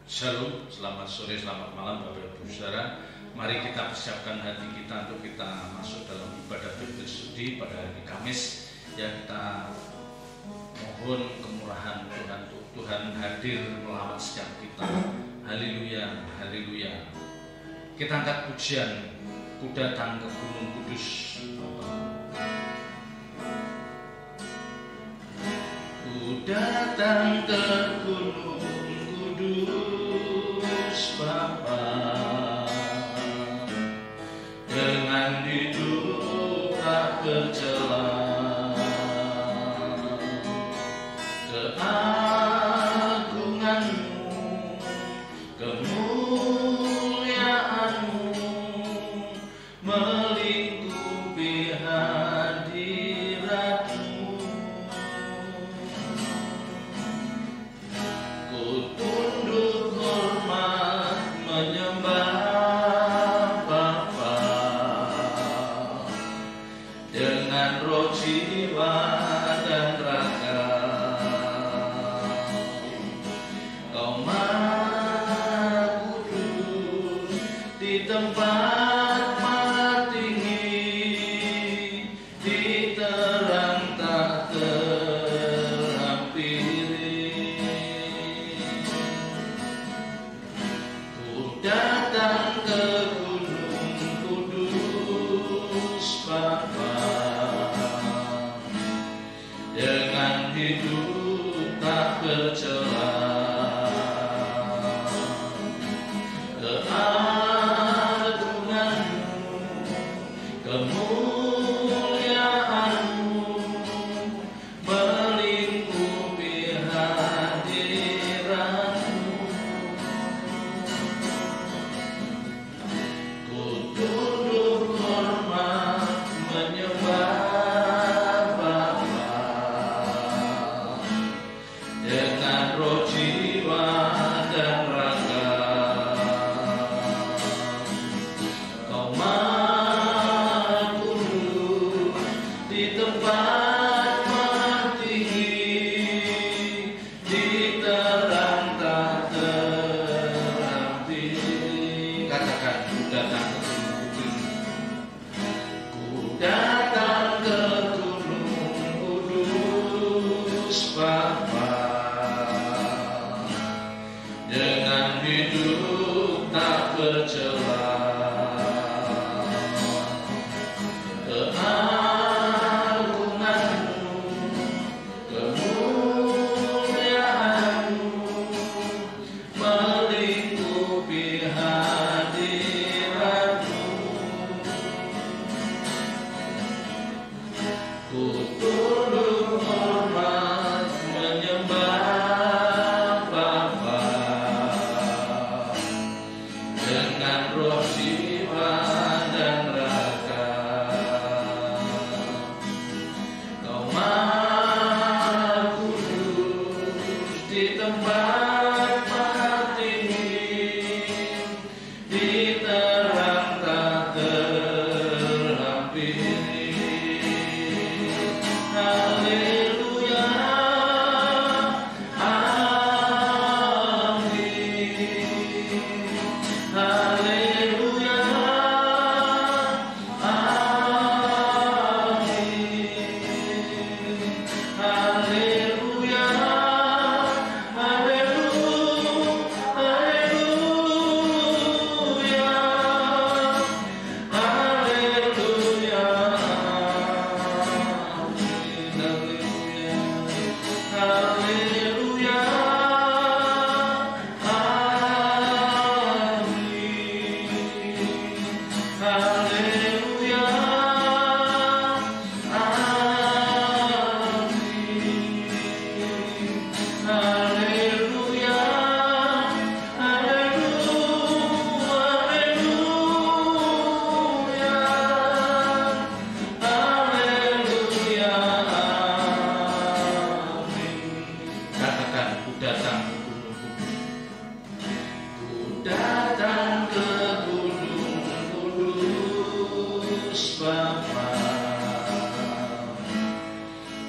Shalom, selamat sore, selamat malam Bapak Ibu Saudara. Mari kita persiapkan hati kita untuk kita masuk dalam ibadah Bible Study pada hari Kamis. Ya, kita mohon kemurahan Tuhan untuk Tuhan hadir melawat setiap kita. Haleluya, haleluya. Kita angkat pujian, Ku datang ke Gunung Kudus. Ku datang ke Gunung Kudus Bapa, dengan hidup tak bercela, keagunganmu, kemuliaanmu melingkupi hadiratmu. Ku tunduk hormat menyembah Bapa, dengan roh, jiwa, dan raga. Kau Maha Kudus di tempat maha tinggi, di terang tak terhampiri. Ku datang ke Gunung Kudus Bapa, dengan hidup tak bercela, keagunganmu, kemuliaanmu melingkupi hadiratmu. Ku tunduk hormat menyembah Bapa, dengan roh, jiwa, dan raga. Kau Maha Kudus di tempat maha tinggi, di terang tak terhampiri. Katakan, ku datang ke Gunung Kudus. Ku datang ke Gunung Kudus Bapa, dengan hidup tak bercela, keagunganmu, kemuliaanmu melingkupi hadiratmu. Ku tunduk hormat menyembah Bapa, dengan roh, jiwa, dan raga. Kau Maha Kudus di tempat maha tinggi, di terang tak terhampiri. Haleluya, amin. Haleluya, amin. Haleluya, haleluya, haleluya, amin. Haleluya, amin. Haleluya, amin. Haleluya, haleluya, haleluya, amin. Katakan, ku datang ke Gunung Kudus. Ku datang ke Gunung Kudus Bapa,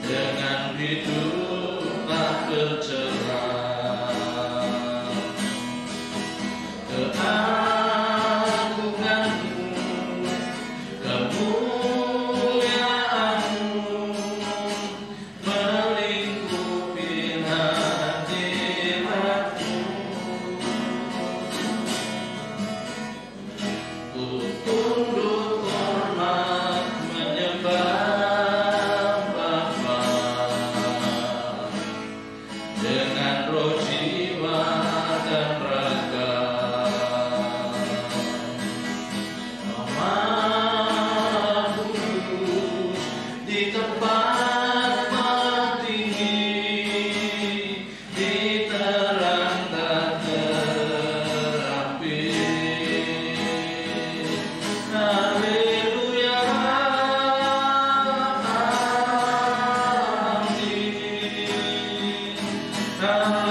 dengan hidup tak bercela, Aku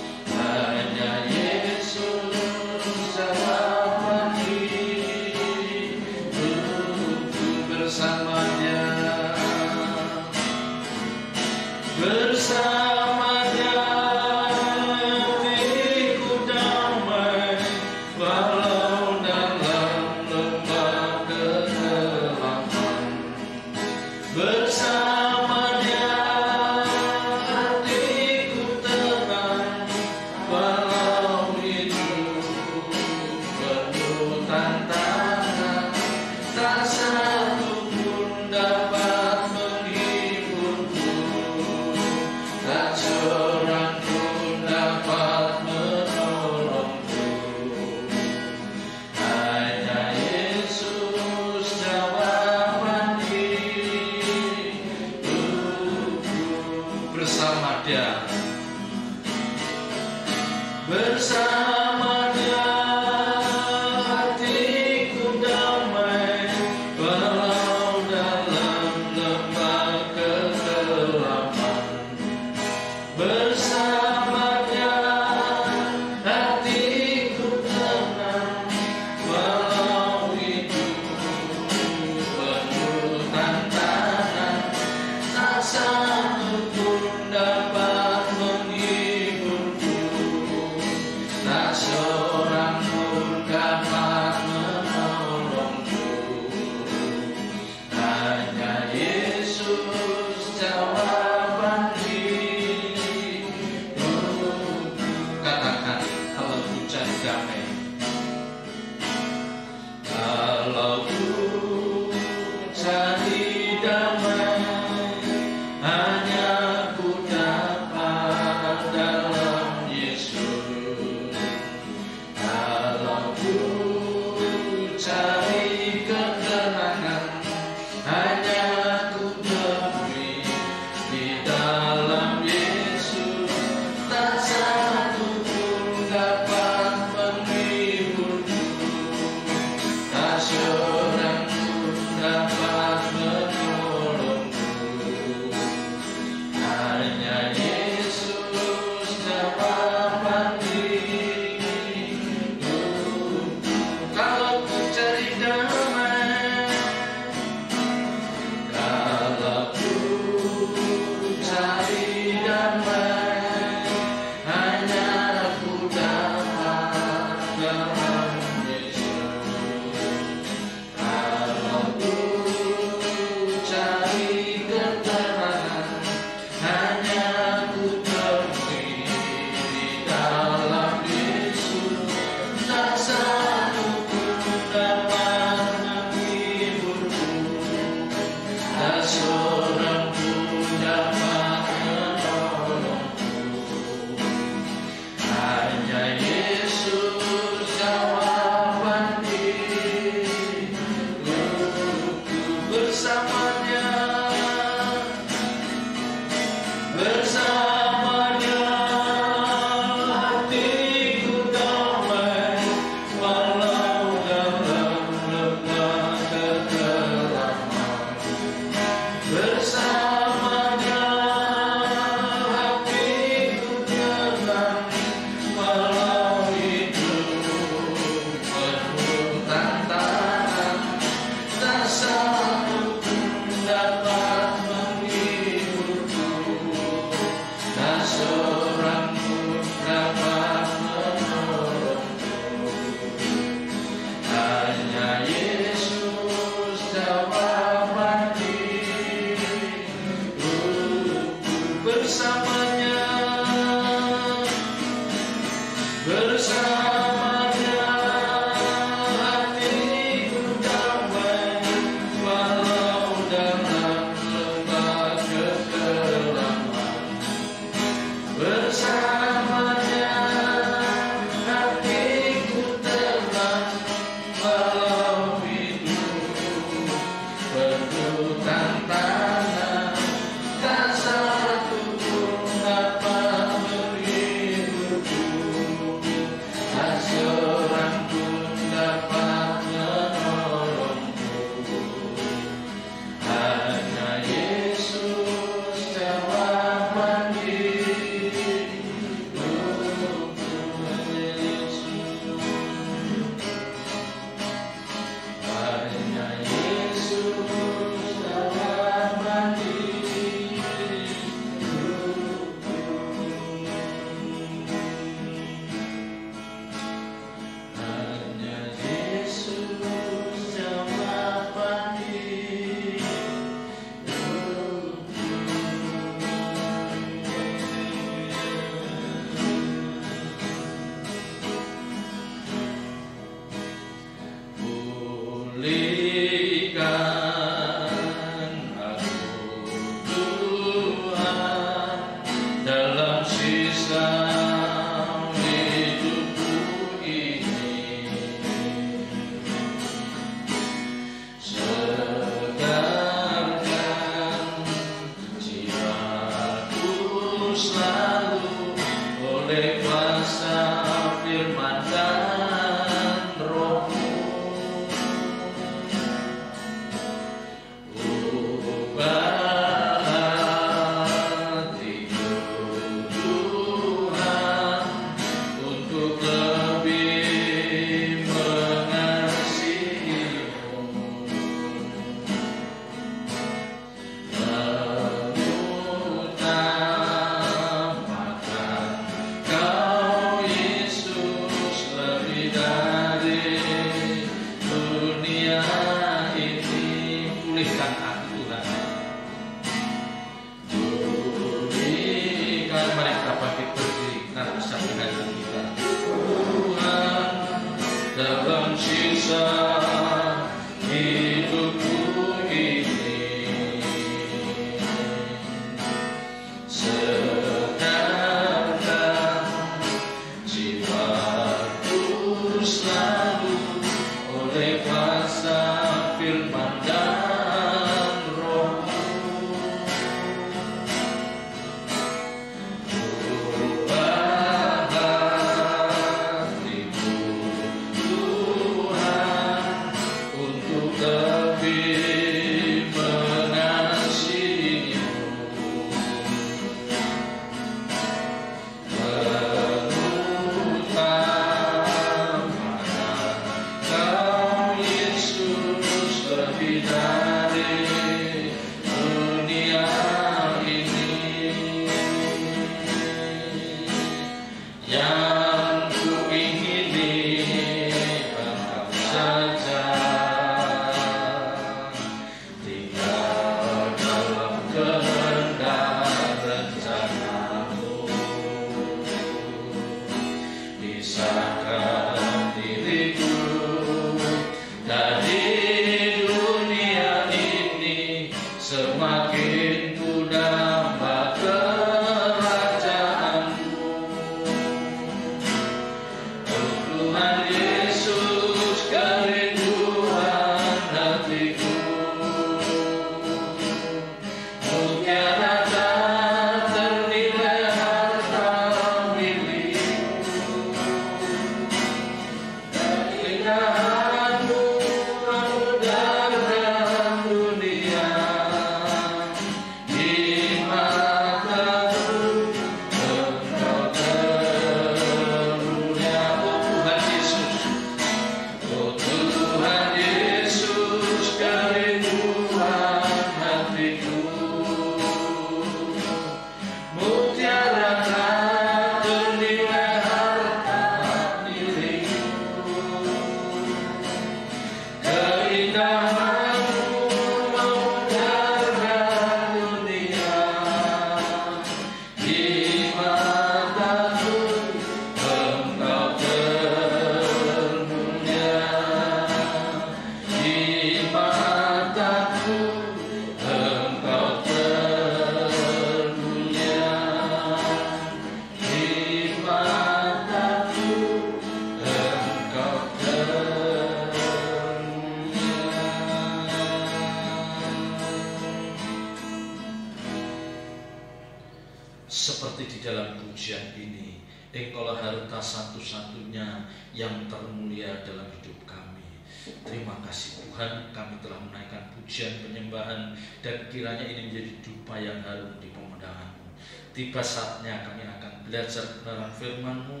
Seperti di dalam pujian ini, Engkaulah harta satu-satunya yang termulia dalam hidup kami. Terima kasih Tuhan, kami telah menaikkan pujian penyembahan, dan kiranya ini menjadi dupa yang harum di pemandangan-Mu. Tiba saatnya kami akan belajar kebenaran firman-Mu.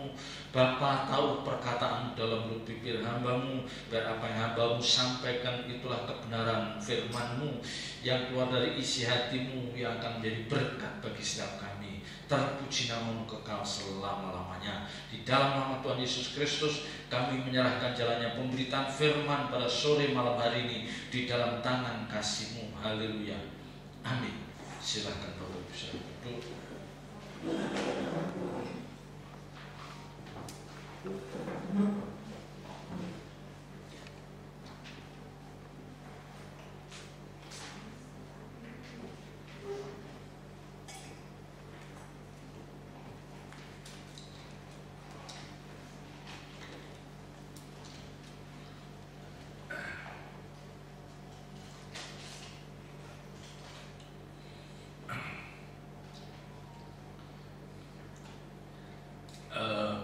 Bapa, tahu perkataan dalam mulut bibir hamba-Mu, biar apa yang hamba-Mu sampaikan itulah kebenaran firman-Mu yang keluar dari isi hati-Mu, yang akan menjadi berkat bagi setiap kami. Terpuji nama-Mu kekal selama-lamanya. Di dalam nama Tuhan Yesus Kristus kami menyerahkan jalannya pemberitaan firman pada sore malam hari ini di dalam tangan kasih-Mu. Haleluya, amin. Silakan Bapak Ibu bisa duduk.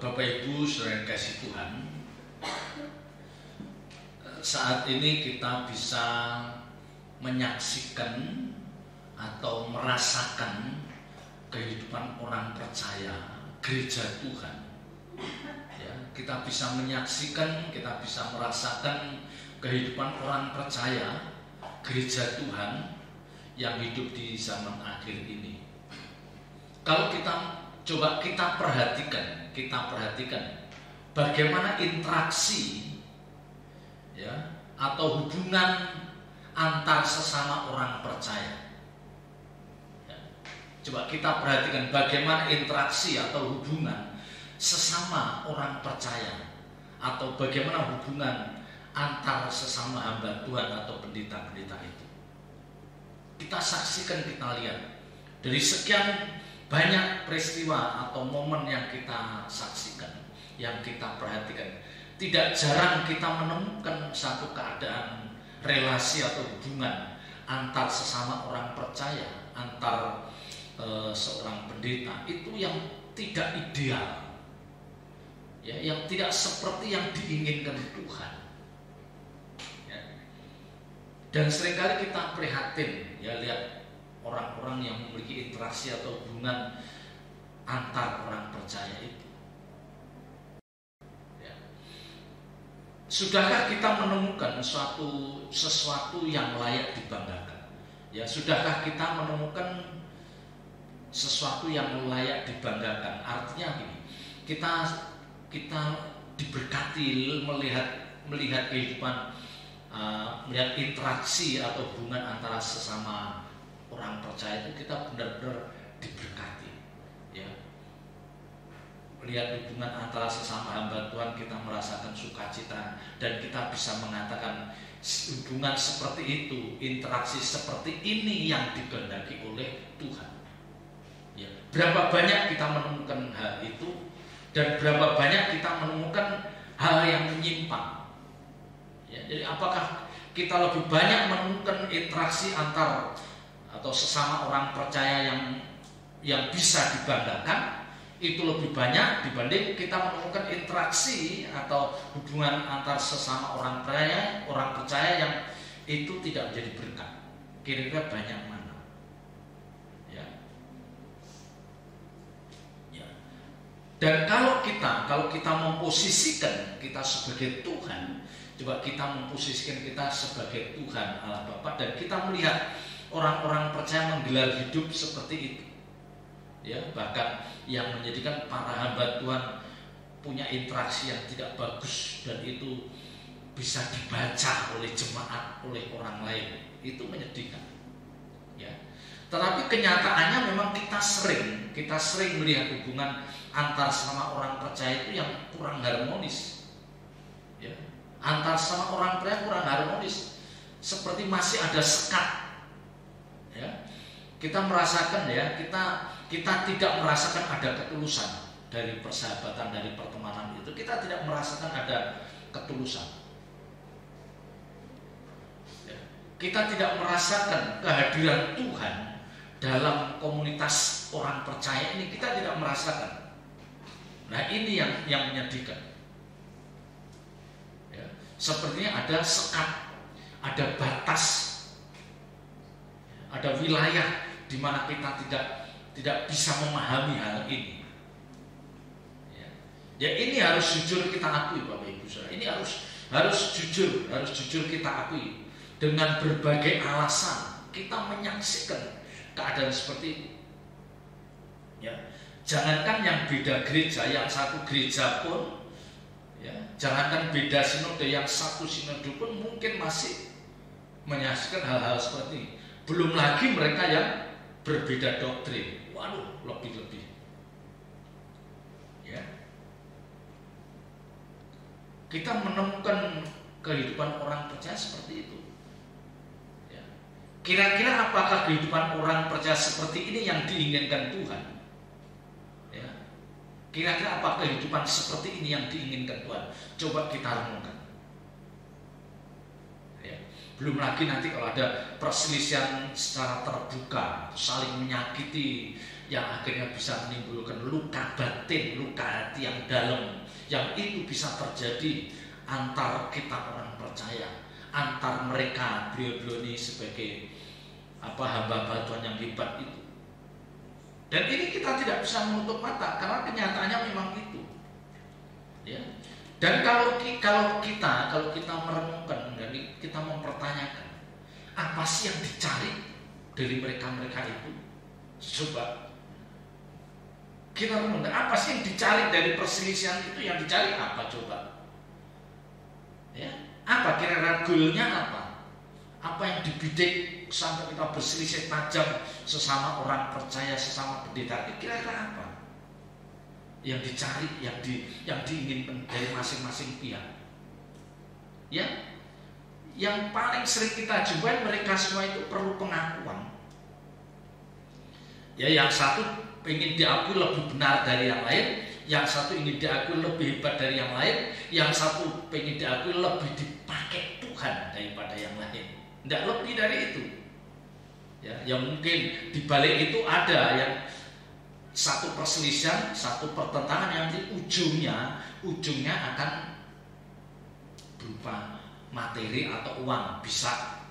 Bapak Ibu saudara yang kasih Tuhan, saat ini kita bisa menyaksikan atau merasakan kehidupan orang percaya gereja Tuhan. Ya, kita bisa menyaksikan, kita bisa merasakan kehidupan orang percaya gereja Tuhan yang hidup di zaman akhir ini. Kalau kita coba kita perhatikan bagaimana interaksi ya atau hubungan antar sesama orang percaya. Ya, coba kita perhatikan bagaimana interaksi atau hubungan sesama orang percaya, atau bagaimana hubungan antar sesama hamba Tuhan atau pendeta-pendeta itu. Kita saksikan, kita lihat dari sekian banyak peristiwa atau momen yang kita saksikan, yang kita perhatikan. Tidak jarang kita menemukan satu keadaan relasi atau hubungan antar sesama orang percaya, antar seorang pendeta itu yang tidak ideal, ya, yang tidak seperti yang diinginkan Tuhan. Ya. Dan seringkali kita prihatin, ya, lihat orang-orang yang memiliki interaksi atau hubungan antar orang percaya itu. Ya. Sudahkah kita menemukan sesuatu yang layak dibanggakan? Ya, sudahkah kita menemukan sesuatu yang layak dibanggakan? Artinya gini, kita diberkati melihat kehidupan, melihat interaksi atau hubungan antara sesama orang percaya itu, kita benar-benar diberkati. Ya, melihat hubungan antara sesama hamba Tuhan, kita merasakan sukacita dan kita bisa mengatakan hubungan seperti itu, interaksi seperti ini yang dikehendaki oleh Tuhan. Ya, berapa banyak kita menemukan hal itu dan berapa banyak kita menemukan hal yang menyimpang. Ya, jadi apakah kita lebih banyak menemukan interaksi antar atau sesama orang percaya yang bisa dibanggakan, itu lebih banyak dibanding kita menemukan interaksi atau hubungan antar sesama orang percaya yang itu tidak menjadi berkat? Kira-kira banyak mana? Ya. Ya. Dan kalau kita memposisikan kita sebagai Tuhan, coba kita memposisikan kita sebagai Tuhan Allah Bapa, dan kita melihat orang-orang percaya menggelar hidup seperti itu. Ya, bahkan yang menjadikan para hamba Tuhan punya interaksi yang tidak bagus dan itu bisa dibaca oleh jemaat, oleh orang lain, itu menyedihkan. Ya. Tetapi kenyataannya memang kita sering melihat hubungan antar sama orang percaya itu yang kurang harmonis. Ya. Antar sama orang percaya kurang harmonis, seperti masih ada sekat. Ya. Kita merasakan, ya, kita tidak merasakan ada ketulusan dari persahabatan, dari pertemanan itu. Kita tidak merasakan ada ketulusan. Ya. Kita tidak merasakan kehadiran Tuhan dalam komunitas orang percaya ini. Kita tidak merasakan. Nah, ini yang menyedihkan. Ya. Sepertinya ada sekat, ada batas, ada wilayah di mana kita tidak bisa memahami hal ini. Ya, ini harus jujur kita akui, Bapak Ibu Saudara. Ini harus jujur kita akui. Dengan berbagai alasan kita menyaksikan keadaan seperti itu. Ya, jangankan yang beda gereja, yang satu gereja pun, ya, jangankan beda sinode, yang satu sinode pun mungkin masih menyaksikan hal-hal seperti ini. Belum lagi mereka yang berbeda doktrin. Waduh, lebih-lebih. Ya. Kita menemukan kehidupan orang percaya seperti itu. Ya. Kira-kira apakah kehidupan orang percaya seperti ini yang diinginkan Tuhan? Ya. Kira-kira apakah kehidupan seperti ini yang diinginkan Tuhan? Coba kita renungkan. Belum lagi nanti kalau ada perselisihan secara terbuka, saling menyakiti, yang akhirnya bisa menimbulkan luka batin, luka hati yang dalam, yang itu bisa terjadi antar kita orang percaya, antar mereka beliau-beliau ini sebagai hamba-hamba Tuhan yang hebat itu. Dan ini kita tidak bisa menutup mata karena kenyataannya memang itu. Ya. Dan kalau kita merenungkan, dari kita mempertanyakan apa sih yang dicari dari mereka itu, coba kita renungkan apa sih yang dicari dari perselisihan itu, yang dicari apa coba? Ya, apa kira-kira goalnya apa? Apa yang dibidik sampai kita berselisih tajam sesama orang percaya, sesama pendeta? Kira-kira apa yang dicari, yang diinginkan dari masing-masing pihak? Ya, yang paling sering kita jumpai mereka semua itu perlu pengakuan. Ya, yang satu ingin diakui lebih benar dari yang lain, yang satu ingin diakui lebih hebat dari yang lain, yang satu ingin diakui lebih dipakai Tuhan daripada yang lain. Tidak lebih dari itu. Ya, yang mungkin di balik itu ada yang satu perselisihan, satu pertentangan yang di ujungnya akan berupa materi atau uang, bisa,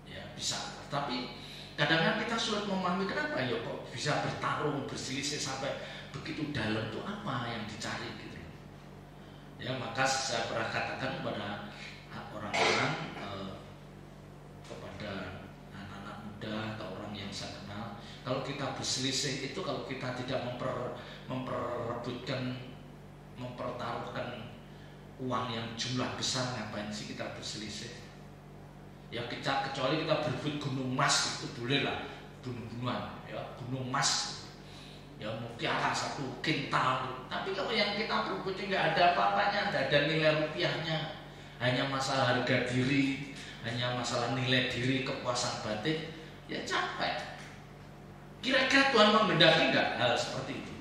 ya bisa. Tapi kadang-kadang kita sulit memahami kenapa ya kok bisa bertarung, berselisih sampai begitu dalam, itu apa yang dicari gitu. Ya, maka saya pernah katakan kepada orang-orang, kepada anak-anak muda atau orang yang saya kenal, kalau kita berselisih itu, kalau kita tidak mempertaruhkan uang yang jumlah besar, ngapain sih kita berselisih? Ya, kecuali kita berebut gunung emas, itu boleh lah, gunung-gunungan, ya, gunung emas, ya mutiara 1 kintal. Tapi kalau yang kita berebutnya nggak ada apa-apanya, nggak ada nilai rupiahnya, hanya masalah harga diri, hanya masalah nilai diri, kepuasan batin, ya capek. Kira-kira Tuhan menghendaki nggak hal seperti itu?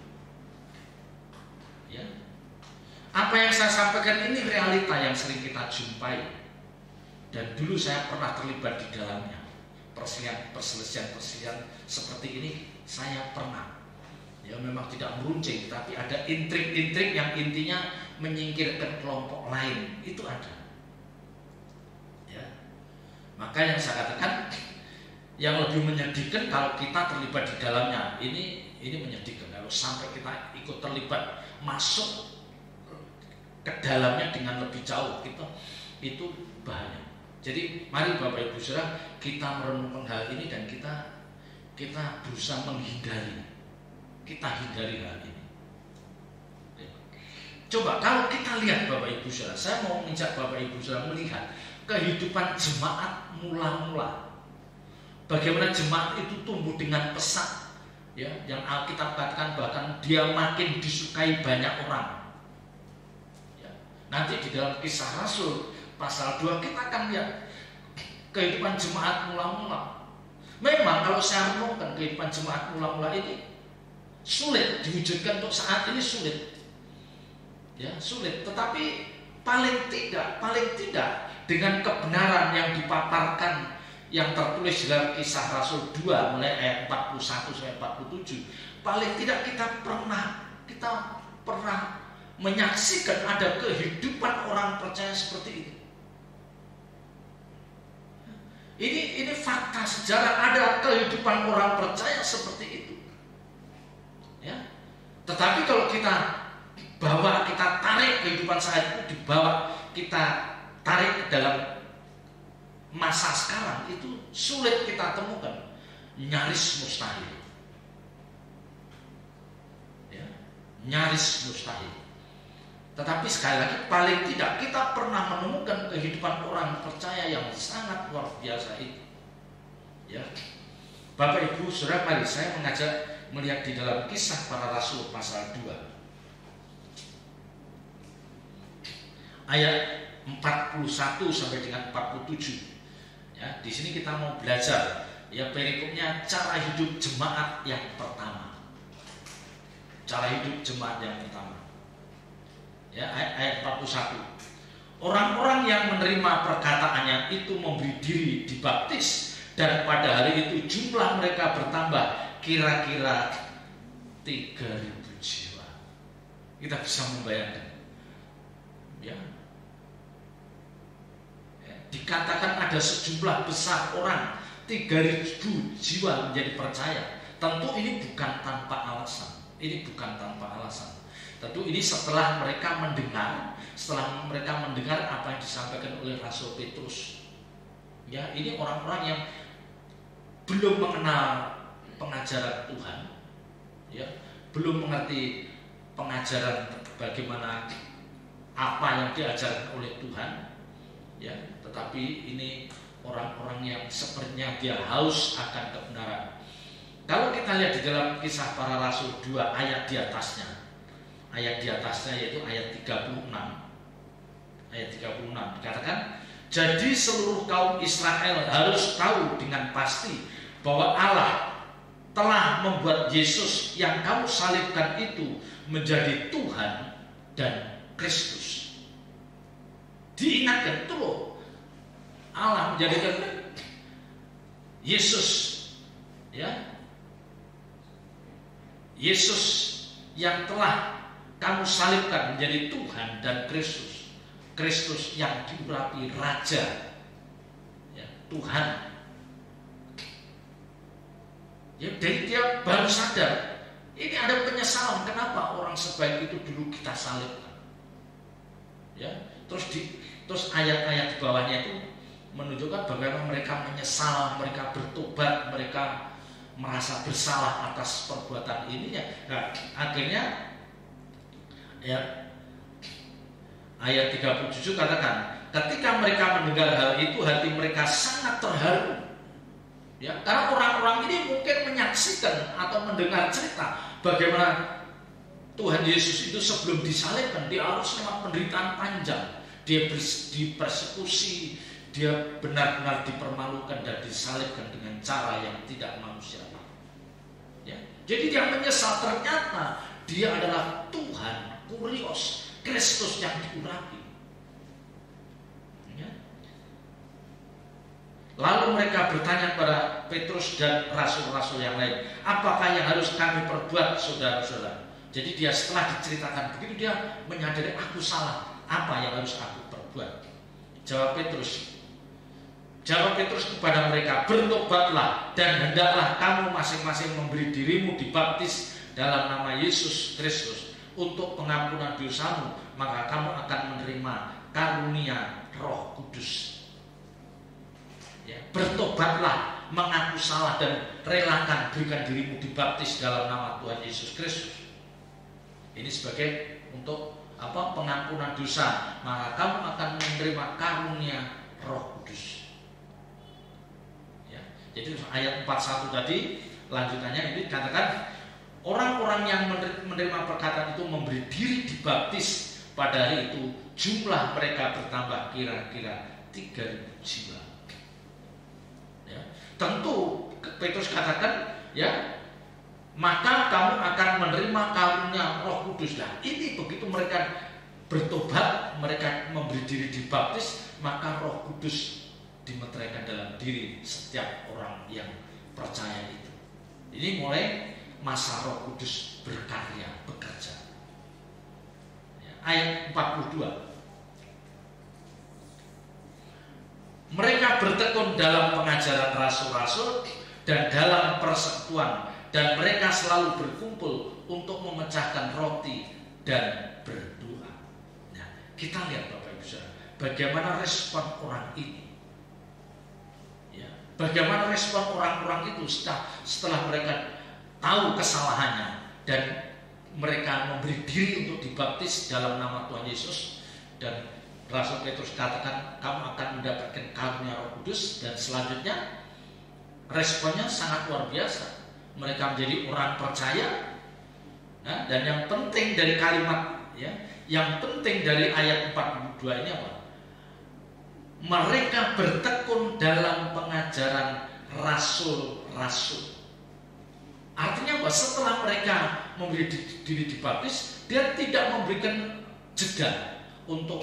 Ya, apa yang saya sampaikan ini realita yang sering kita jumpai, dan dulu saya pernah terlibat di dalamnya. Perselisihan seperti ini saya pernah. Ya, memang tidak meruncing, tapi ada intrik-intrik yang intinya menyingkirkan kelompok lain, itu ada. Ya, maka yang saya katakan, yang lebih menyedihkan kalau kita terlibat di dalamnya. Ini menyedihkan kalau sampai kita ikut terlibat, masuk ke dalamnya dengan lebih jauh, itu bahaya. Jadi mari Bapak Ibu Saudara, kita merenungkan hal ini dan kita berusaha menghindari. Kita hindari hal ini. Coba kalau kita lihat Bapak Ibu Saudara, saya mau mengajak Bapak Ibu Saudara melihat kehidupan jemaat mula-mula. Bagaimana jemaat itu tumbuh dengan pesat, ya, yang Alkitab katakan bahkan dia makin disukai banyak orang. Ya, nanti di dalam Kisah Rasul pasal 2 kita akan lihat kehidupan jemaat mula-mula. Memang kalau saya renungkan kehidupan jemaat mula-mula ini sulit diwujudkan untuk saat ini, sulit. Ya, sulit. Tetapi paling tidak dengan kebenaran yang dipaparkan, yang tertulis dalam Kisah Rasul 2 mulai ayat 41 sampai 47, paling tidak kita pernah menyaksikan ada kehidupan orang percaya seperti itu. Ini fakta sejarah, ada kehidupan orang percaya seperti itu. Ya. Tetapi kalau kita tarik kehidupan saat itu, kita tarik ke dalam masa sekarang, itu sulit kita temukan, nyaris mustahil. Ya, nyaris mustahil. Tetapi sekali lagi, paling tidak kita pernah menemukan kehidupan orang percaya yang sangat luar biasa itu. Ya, Bapak Ibu Saudara, mari saya mengajak melihat di dalam Kisah Para Rasul pasal 2 ayat 41 sampai dengan 47. Ya, di sini kita mau belajar, ya, perikopnya cara hidup jemaat yang pertama. Cara hidup jemaat yang pertama. Ya, ayat 41. Orang-orang yang menerima perkataannya itu memberi diri dibaptis, dan pada hari itu jumlah mereka bertambah kira-kira 3.000 jiwa. Kita bisa membayangkan. Ya. Dikatakan ada sejumlah besar orang, 3.000 jiwa menjadi percaya. Tentu ini bukan tanpa alasan. Tentu ini setelah mereka mendengar apa yang disampaikan oleh Rasul Petrus. Ya, ini orang-orang yang belum mengenal pengajaran Tuhan, ya, belum mengerti pengajaran bagaimana apa yang diajarkan oleh Tuhan, ya. Tetapi ini orang-orang yang sepertinya dia haus akan kebenaran. Kalau kita lihat di dalam Kisah Para Rasul 2 ayat di atasnya yaitu ayat 36. Ayat 36 dikatakan, jadi seluruh kaum Israel harus tahu dengan pasti bahwa Allah telah membuat Yesus yang kamu salibkan itu menjadi Tuhan dan Kristus. Diingatkan tuh, Allah menjadikan Yesus, ya, Yesus yang telah kamu salibkan menjadi Tuhan dan Kristus. Kristus yang diurapi Raja, ya, Tuhan. Ya, jadi dia baru sadar, ini ada penyesalan, kenapa orang sebaik itu dulu kita salibkan. Ya, terus ayat-ayat di bawahnya itu menunjukkan bagaimana mereka menyesal, mereka bertobat, mereka merasa bersalah atas perbuatan ini ya. Nah, akhirnya ya, ayat 37 katakan, ketika mereka mendengar hal itu, hati mereka sangat terharu. Ya, karena orang-orang ini mungkin menyaksikan atau mendengar cerita bagaimana Tuhan Yesus itu sebelum disalibkan dia harus lewat penderitaan panjang, dia dipersekusi, dia benar-benar dipermalukan dan disalibkan dengan cara yang tidak manusiawi. Ya, jadi dia menyesal, ternyata dia adalah Tuhan, Kurios, Kristus yang diurapi. Ya. Lalu mereka bertanya kepada Petrus dan rasul-rasul yang lain, apakah yang harus kami perbuat, saudara-saudara? Jadi dia setelah diceritakan begitu, dia menyadari, aku salah, apa yang harus aku perbuat? Jawab Petrus kepada mereka, bertobatlah dan hendaklah kamu masing-masing memberi dirimu dibaptis dalam nama Yesus Kristus untuk pengampunan dosamu, maka kamu akan menerima karunia Roh Kudus. Ya, bertobatlah, mengaku salah dan relakan berikan dirimu dibaptis dalam nama Tuhan Yesus Kristus. Ini sebagai untuk apa? Pengampunan dosa, maka kamu akan menerima karunia Roh Kudus. Ya, jadi ayat 41 tadi lanjutannya ini katakan, orang-orang yang menerima perkataan itu memberi diri dibaptis pada hari itu, jumlah mereka bertambah kira-kira 3.000 jiwa. Ya, tentu Petrus katakan, ya, maka kamu akan menerima karunia Roh Kudus. Nah, ini begitu mereka bertobat, mereka memberi diri dibaptis, maka Roh Kudus dimeteraikan dalam diri setiap orang yang percaya itu. Ini mulai masa Roh Kudus berkarya, bekerja. Ya, ayat 42. Mereka bertekun dalam pengajaran rasul-rasul dan dalam persekutuan, dan mereka selalu berkumpul untuk memecahkan roti dan berdoa. Nah, kita lihat Bapak Ibu Saudara, bagaimana respon orang ini. Ya, bagaimana respon orang-orang itu setelah mereka tahu kesalahannya dan mereka memberi diri untuk dibaptis dalam nama Tuhan Yesus, dan Rasul Petrus katakan kamu akan mendapatkan karunia Roh Kudus, dan selanjutnya responnya sangat luar biasa. Mereka menjadi orang percaya. Nah, dan yang penting dari kalimat, ya, yang penting dari ayat 42 ini apa? Mereka bertekun dalam pengajaran rasul-rasul. Artinya apa? Setelah mereka memberi diri dibaptis, dia tidak memberikan jeda untuk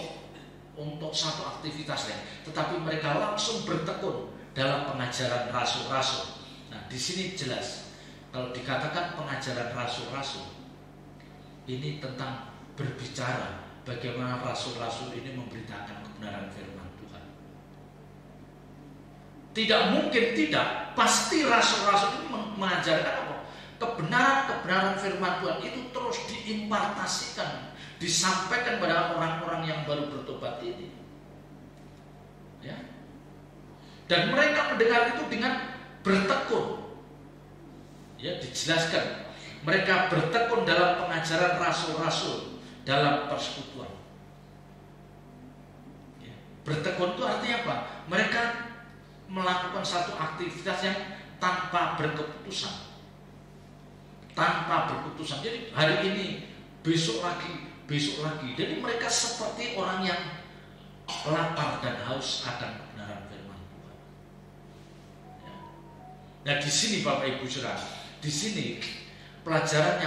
satu aktivitas lain, tetapi mereka langsung bertekun dalam pengajaran rasul-rasul. Nah, di sini jelas kalau dikatakan pengajaran rasul-rasul, ini tentang berbicara bagaimana rasul-rasul ini memberitakan kebenaran firman Tuhan. Tidak mungkin tidak, pasti rasul-rasul ini mengajarkan apa? Kebenaran-kebenaran firman Tuhan itu terus diimpartasikan, disampaikan pada orang-orang yang baru bertobat ini. Ya. Dan mereka mendengar itu dengan bertekun. Ya, dijelaskan mereka bertekun dalam pengajaran rasul-rasul, dalam persekutuan. Ya. Bertekun itu artinya apa? Mereka melakukan satu aktivitas yang tanpa berkeputusan. Tanpa berkeputusan. Jadi hari ini, besok lagi. Jadi mereka seperti orang yang lapar dan haus akan kebenaran firman Tuhan. Ya. Nah, di sini Bapak Ibu Saudara, di sini pelajaran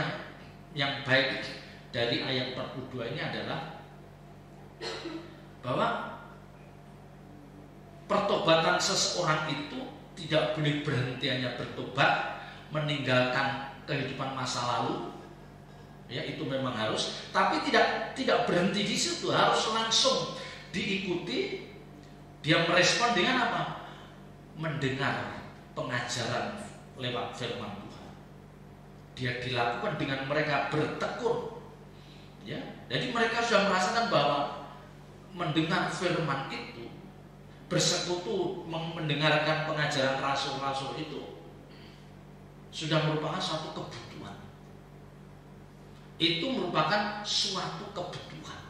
yang baik dari ayat 42 ini adalah bahwa pertobatan seseorang itu tidak boleh berhenti hanya bertobat, meninggalkan kehidupan masa lalu. Ya, itu memang harus, tapi tidak berhenti di situ, harus langsung diikuti. Dia merespon dengan apa? Mendengar pengajaran lewat firman Tuhan. Dia dilakukan dengan mereka bertekun. Ya, jadi mereka sudah merasakan bahwa mendengar firman itu, bersekutu mendengarkan pengajaran rasul-rasul itu sudah merupakan suatu kebutuhan. Itu merupakan suatu kebutuhan.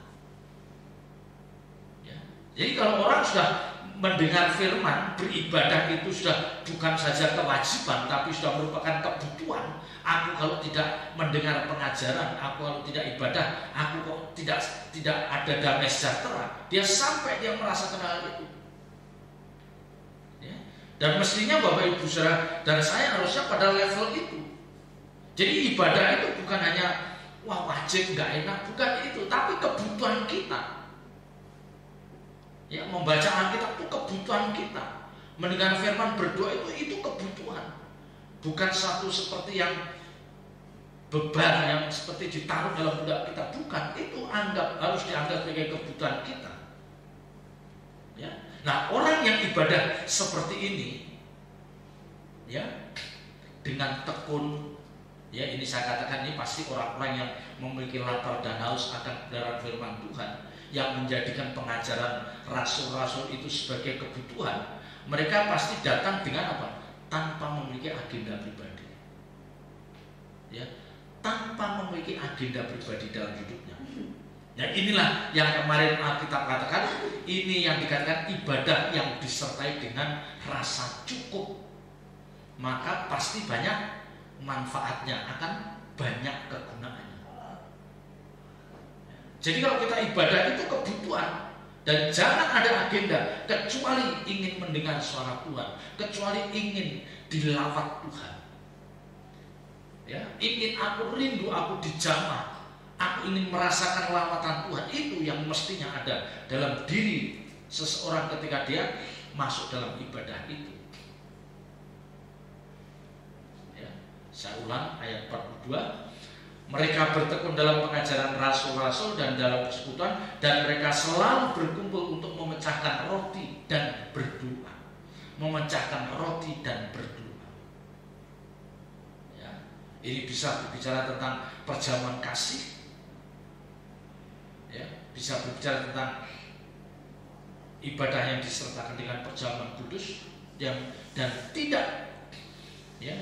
Ya. Jadi kalau orang sudah mendengar firman, beribadah itu sudah bukan saja kewajiban, tapi sudah merupakan kebutuhan. Aku kalau tidak mendengar pengajaran, aku kalau tidak ibadah, aku kok tidak ada damai sejahtera. Dia sampai dia merasakan hal itu. Ya. Dan mestinya Bapak Ibu Saudara dan saya harusnya pada level itu. Jadi ibadah itu bukan hanya wah wajib nggak enak, bukan itu, tapi kebutuhan kita. Ya, membaca Alkitab itu kebutuhan kita. Mendengar firman, berdoa itu kebutuhan. Bukan satu seperti yang beban yang seperti ditaruh dalam pundak kita, bukan. Itu harus dianggap sebagai kebutuhan kita. Ya. Nah, orang yang ibadah seperti ini, ya, dengan tekun, ya ini saya katakan ini pasti orang-orang yang memiliki lapar dan haus akan kebenaran firman Tuhan, yang menjadikan pengajaran rasul-rasul itu sebagai kebutuhan. Mereka pasti datang dengan apa? Tanpa memiliki agenda pribadi. Ya, tanpa memiliki agenda pribadi dalam hidupnya. Ya, inilah yang kemarin Alkitab katakan, ini yang dikatakan ibadah yang disertai dengan rasa cukup. Maka pasti banyak manfaatnya, akan banyak kegunaannya. Jadi kalau kita ibadah itu kebutuhan, dan jangan ada agenda kecuali ingin mendengar suara Tuhan, kecuali ingin dilawat Tuhan. Ya, ingin aku rindu, aku dijamah, aku ingin merasakan lawatan Tuhan. Itu yang mestinya ada dalam diri seseorang ketika dia masuk dalam ibadah itu. Ya, saya ulang ayat 42. Mereka bertekun dalam pengajaran rasul-rasul dan dalam persekutuan, dan mereka selalu berkumpul untuk memecahkan roti dan berdoa. Memecahkan roti dan berdoa. Ya, ini bisa berbicara tentang perjamuan kasih. Ya, bisa berbicara tentang ibadah yang disertakan dengan perjamuan kudus, dan tidak, ya,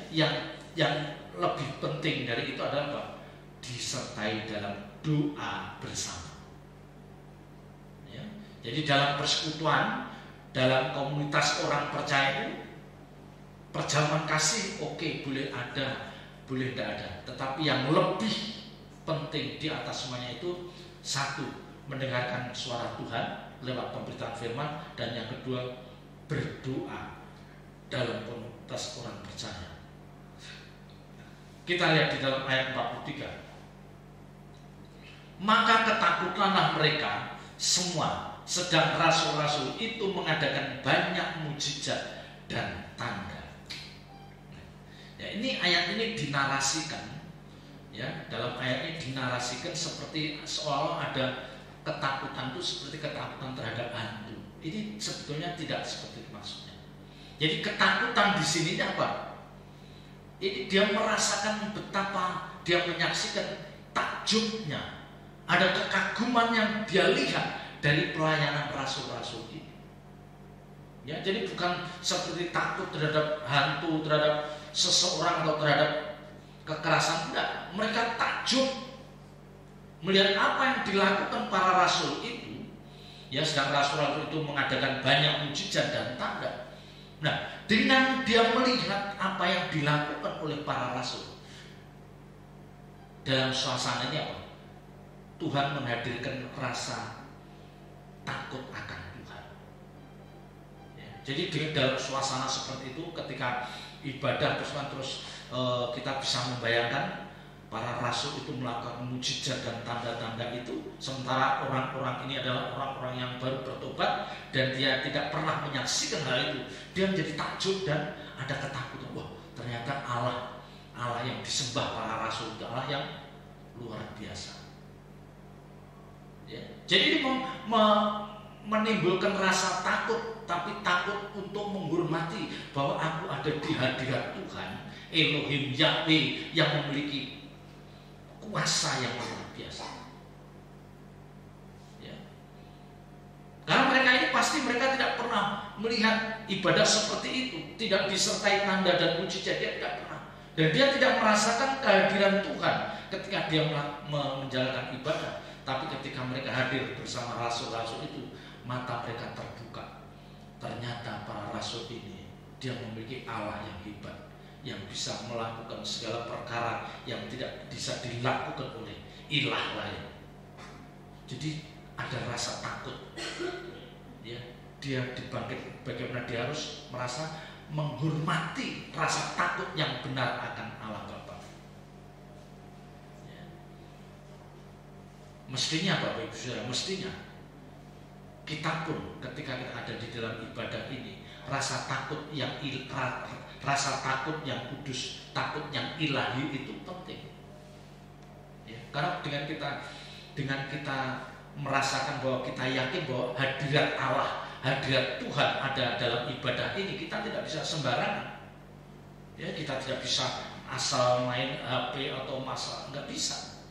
yang lebih penting dari itu adalah apa? Disertai dalam doa bersama. Ya. Jadi dalam persekutuan, dalam komunitas orang percaya itu, perjamuan kasih oke, boleh ada, boleh tidak ada. Tetapi yang lebih penting di atas semuanya itu, satu, mendengarkan suara Tuhan lewat pemberitaan firman, dan yang kedua, berdoa dalam komunitas orang percaya. Kita lihat di dalam ayat 43. Maka ketakutlah mereka semua, sedang rasul-rasul itu mengadakan banyak mukjizat dan tanda. Ya, ini ayat ini dinarasikan, ya, dalam ayat ini dinarasikan seperti seolah ada ketakutan itu seperti ketakutan terhadap hantu. Ini sebetulnya tidak seperti itu maksudnya. Jadi ketakutan di sini apa? Ini dia merasakan betapa dia menyaksikan takjubnya. Ada kekaguman yang dia lihat dari pelayanan rasul-rasul ini. Ya, jadi bukan seperti takut terhadap hantu, terhadap seseorang atau terhadap kekerasan, tidak. Mereka takjub melihat apa yang dilakukan para rasul itu. Ya, sedang rasul-rasul itu mengadakan banyak mukjizat dan tanda. Nah, dengan dia melihat apa yang dilakukan oleh para rasul, dalam suasana ini apa? Tuhan menghadirkan rasa takut akan Tuhan. Ya, jadi dalam suasana seperti itu, ketika ibadah terus kita bisa membayangkan para rasul itu melakukan mukjizat dan tanda-tanda itu, sementara orang-orang ini adalah orang-orang yang baru bertobat dan dia tidak pernah menyaksikan hal itu. Dia menjadi takjub dan ada ketakutan. Wah, ternyata Allah yang disembah para rasul itu Allah yang luar biasa. Ya. Jadi ini menimbulkan rasa takut, tapi takut untuk menghormati bahwa aku ada di hadirat Tuhan Elohim Yahweh yang memiliki kuasa yang luar biasa. Ya. mereka ini pasti mereka tidak pernah melihat ibadah seperti itu, tidak disertai tanda dan mujizat, dia tidak pernah. Dan dia tidak merasakan kehadiran Tuhan ketika dia menjalankan ibadah. Tapi ketika mereka hadir bersama rasul-rasul itu, mata mereka terbuka. Ternyata para rasul ini, dia memiliki Allah yang hebat, yang bisa melakukan segala perkara yang tidak bisa dilakukan oleh ilah lain. Jadi ada rasa takut, ya, dia dibangkit. Bagaimana dia harus merasa menghormati rasa takut yang benar akan Allah Bapa. Ya. Mestinya Bapak Ibu Saudara, mestinya kita pun ketika kita ada di dalam ibadah ini, rasa takut yang kudus, takut yang ilahi itu penting. Ya, karena dengan kita merasakan bahwa kita yakin bahwa hadirat Allah, hadirat Tuhan ada dalam ibadah ini, kita tidak bisa sembarangan. Ya, kita tidak bisa asal main HP atau masalah, nggak bisa.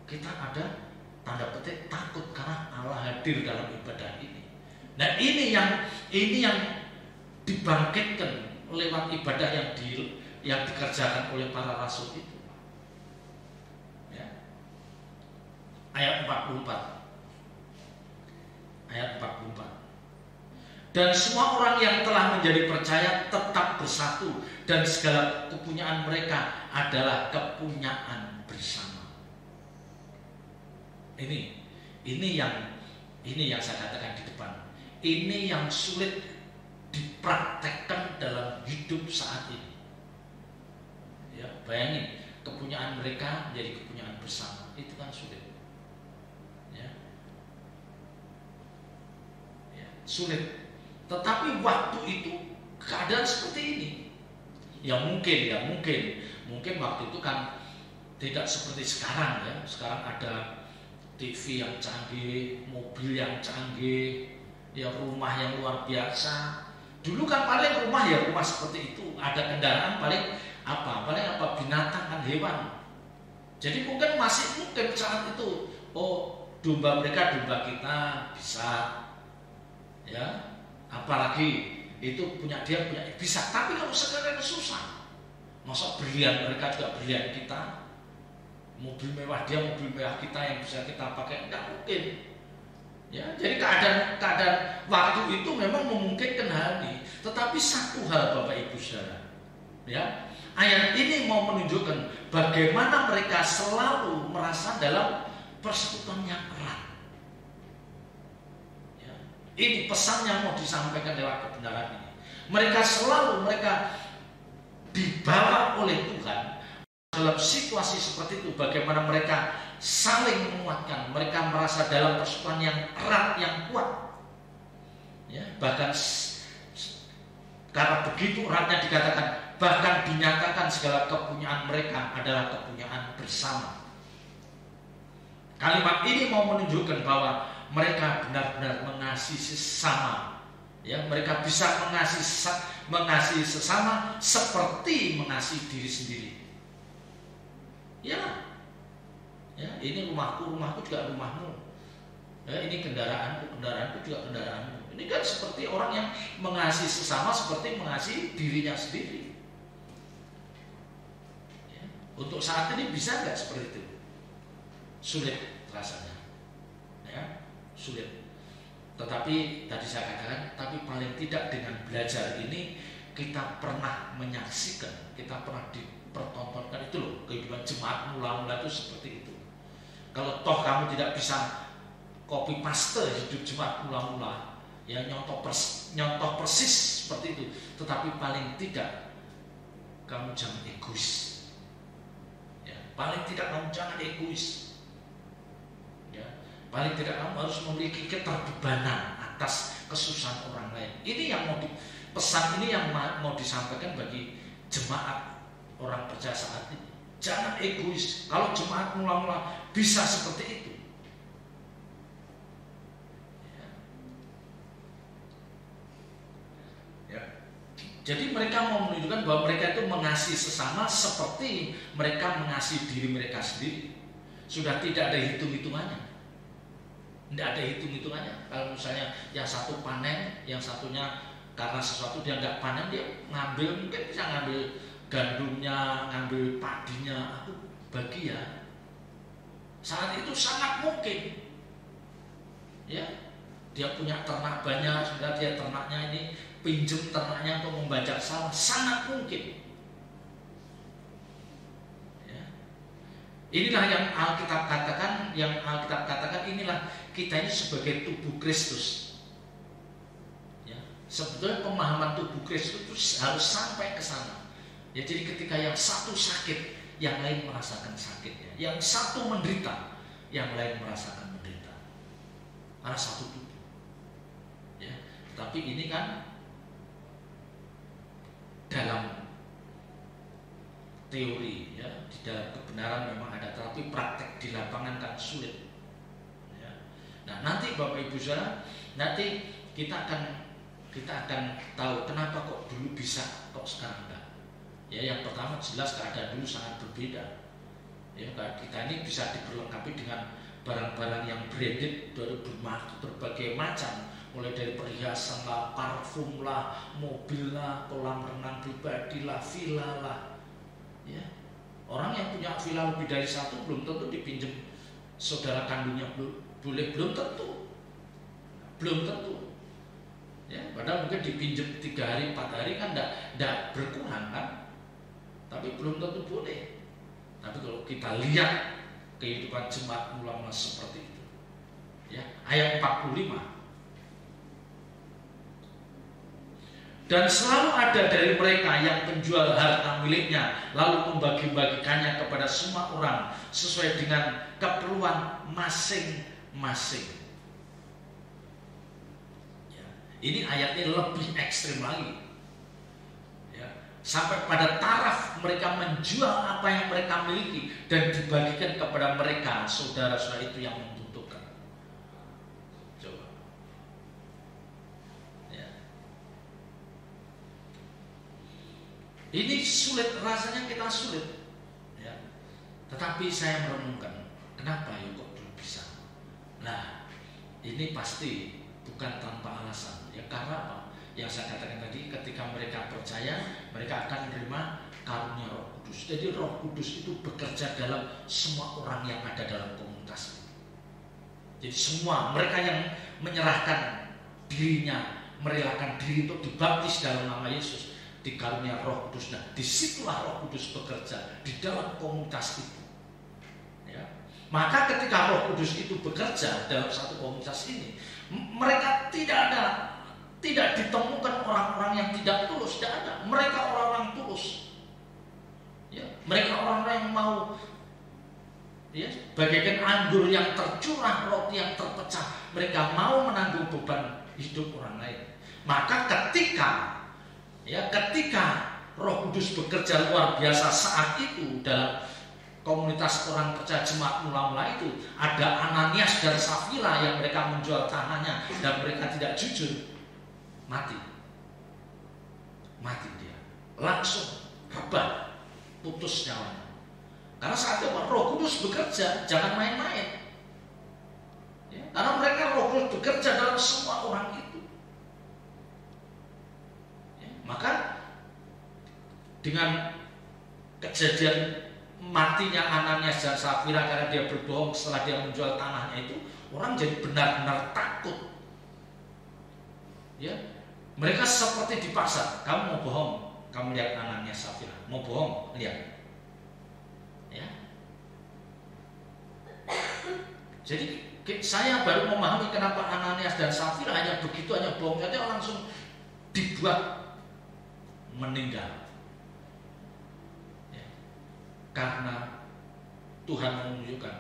Kita ada tanda petik takut karena Allah hadir dalam ibadah ini. Nah, ini yang dibangkitkan lewat ibadah yang dikerjakan oleh para rasul itu. Ya. Ayat 44. Ayat 44. Dan semua orang yang telah menjadi percaya tetap bersatu, dan segala kepunyaan mereka adalah kepunyaan bersama. Ini yang saya katakan di depan. Ini yang sulit dipraktekkan dalam hidup saat ini. Ya, bayangin, kepunyaan mereka menjadi kepunyaan bersama. Itu kan sulit. Sulit. Tetapi waktu itu keadaan seperti ini. Ya mungkin waktu itu kan tidak seperti sekarang ya. Sekarang ada TV yang canggih, mobil yang canggih, ya rumah yang luar biasa. Dulu kan paling rumah seperti itu, ada kendaraan paling binatang kan, hewan. Jadi masih mungkin saat itu, oh domba mereka domba kita bisa. Ya, apalagi itu punya bisa. Tapi kalau sekarang susah. Masa berlian mereka juga berlian kita, mobil mewah dia mobil mewah kita yang bisa kita pakai, enggak mungkin. Ya, jadi keadaan waktu itu memang memungkinkan hal ini. Tetapi satu hal Bapak Ibu Saudara, ya, ayat ini mau menunjukkan bagaimana mereka selalu merasa dalam persekutuan yang erat. Ini pesan yang mau disampaikan lewat kebenaran ini. Mereka dibawa oleh Tuhan dalam situasi seperti itu. Bagaimana mereka saling menguatkan. Mereka merasa dalam persekutuan yang erat, yang kuat. Ya, bahkan karena begitu eratnya dikatakan, bahkan dinyatakan segala kepunyaan mereka adalah kepunyaan bersama. Kalimat ini mau menunjukkan bahwa mereka benar-benar mengasihi sesama. Ya, mereka bisa mengasihi sesama seperti mengasihi diri sendiri. Ya, ini rumahku juga rumahmu. Ya, ini kendaraanku juga kendaraanmu. Ini kan seperti orang yang mengasihi sesama seperti mengasihi dirinya sendiri. Ya, untuk saat ini bisa nggak seperti itu? Sulit rasanya. Ya. Sulit. Tetapi tadi saya katakan, tapi paling tidak dengan belajar ini kita pernah menyaksikan, kita pernah dipertontonkan itu loh, kehidupan jemaat mula-mula itu seperti itu. Kalau toh kamu tidak bisa copy paste hidup jemaat mula-mula, ya nyontoh persis seperti itu, tetapi paling tidak kamu jangan egois. Ya, paling tidak kamu jangan egois. Paling tidak kamu harus memiliki keterbebanan atas kesusahan orang lain. Ini yang pesan ini yang mau disampaikan bagi jemaat orang percaya saat ini. Jangan egois. Kalau jemaat mula-mula bisa seperti itu. Ya. Jadi mereka mau menunjukkan bahwa mereka itu mengasihi sesama seperti mereka mengasihi diri mereka sendiri. Sudah tidak ada hitung-hitungannya. Tidak ada hitung-hitungannya. Kalau misalnya yang satu panen, yang satunya karena sesuatu dia nggak panen, dia ngambil, mungkin bisa ngambil gandumnya, ngambil padinya, aku bagi ya. Saat itu sangat mungkin, ya, dia punya ternak banyak, sehingga dia ternaknya ini pinjem ternaknya untuk membajak sawah, sangat mungkin. Ya. Inilah yang Alkitab katakan, inilah kita ini sebagai tubuh Kristus. Ya. Sebetulnya pemahaman tubuh Kristus itu harus sampai ke sana. Ya, jadi ketika yang satu sakit, yang lain merasakan sakitnya. Yang satu menderita, yang lain merasakan menderita. Karena satu tubuh. Ya. Tapi ini kan dalam teori, ya, di dalam kebenaran memang ada, tapi praktek di lapangan kan sulit. Ya. Nah, nanti Bapak Ibu Saudara, nanti kita akan tahu kenapa kok dulu bisa, kok sekarang enggak. Ya, yang pertama jelas keadaan dulu sangat berbeda. Ya, kita ini bisa diperlengkapi dengan barang-barang yang branded dari berbagai macam, mulai dari perhiasan lah, parfum lah, mobil lah, kolam renang pribadi lah, villa lah. Ya. Orang yang punya villa lebih dari satu belum tentu dipinjam saudara kandungnya, belum tentu. Ya, padahal mungkin dipinjam 3 hari 4 hari kan enggak berkurang kan. Tapi belum tentu boleh. Tapi kalau kita lihat kehidupan jemaat mula-mula seperti itu, ya, ayat 45. Dan selalu ada dari mereka yang menjual harta miliknya, lalu membagi-bagikannya kepada semua orang sesuai dengan keperluan masing-masing. Ya, ini ayatnya lebih ekstrim lagi. Sampai pada taraf mereka menjual apa yang mereka miliki dan dibagikan kepada mereka, saudara-saudara itu yang membutuhkan. Coba. Ya. Ini sulit, rasanya kita sulit. Ya. Tetapi saya merenungkan, kenapa ya kok belum bisa? Nah, ini pasti bukan tanpa alasan. Ya, karena apa? Yang saya katakan tadi, ketika mereka percaya, mereka akan menerima karunia Roh Kudus. Jadi Roh Kudus itu bekerja dalam semua orang yang ada dalam komunitas. Jadi semua mereka yang menyerahkan dirinya, merelakan diri untuk dibaptis dalam nama Yesus, dikarunia Roh Kudus. Nah, disitulah Roh Kudus bekerja di dalam komunitas itu. Ya. Maka ketika Roh Kudus itu bekerja dalam satu komunitas ini, mereka tidak ditemukan orang-orang yang tidak tulus, tidak ada. Mereka orang-orang tulus. Ya, mereka orang-orang yang mau, ya, bagaikan anggur yang tercurah, roti yang terpecah. Mereka mau menanggung beban hidup orang lain. Maka ketika Roh Kudus bekerja luar biasa saat itu dalam komunitas orang percaya jemaat mula-mula itu, ada Ananias dan Safira yang mereka menjual tanahnya dan mereka tidak jujur. Mati dia, langsung rebah, putus nyawanya. Karena saat itu Roh Kudus bekerja, jangan main-main. Ya, karena mereka Roh Kudus bekerja dalam semua orang itu. Ya, maka dengan kejadian matinya Ananias dan Safira karena dia berbohong setelah dia menjual tanahnya itu, orang jadi benar-benar takut. Ya, mereka seperti dipaksa. Kamu mau bohong, kamu lihat Ananias Safira. Mau bohong, lihat. Ya. Jadi saya baru memahami kenapa Ananias dan Safira hanya bohong saja langsung dibuat meninggal. Ya. Karena Tuhan menunjukkan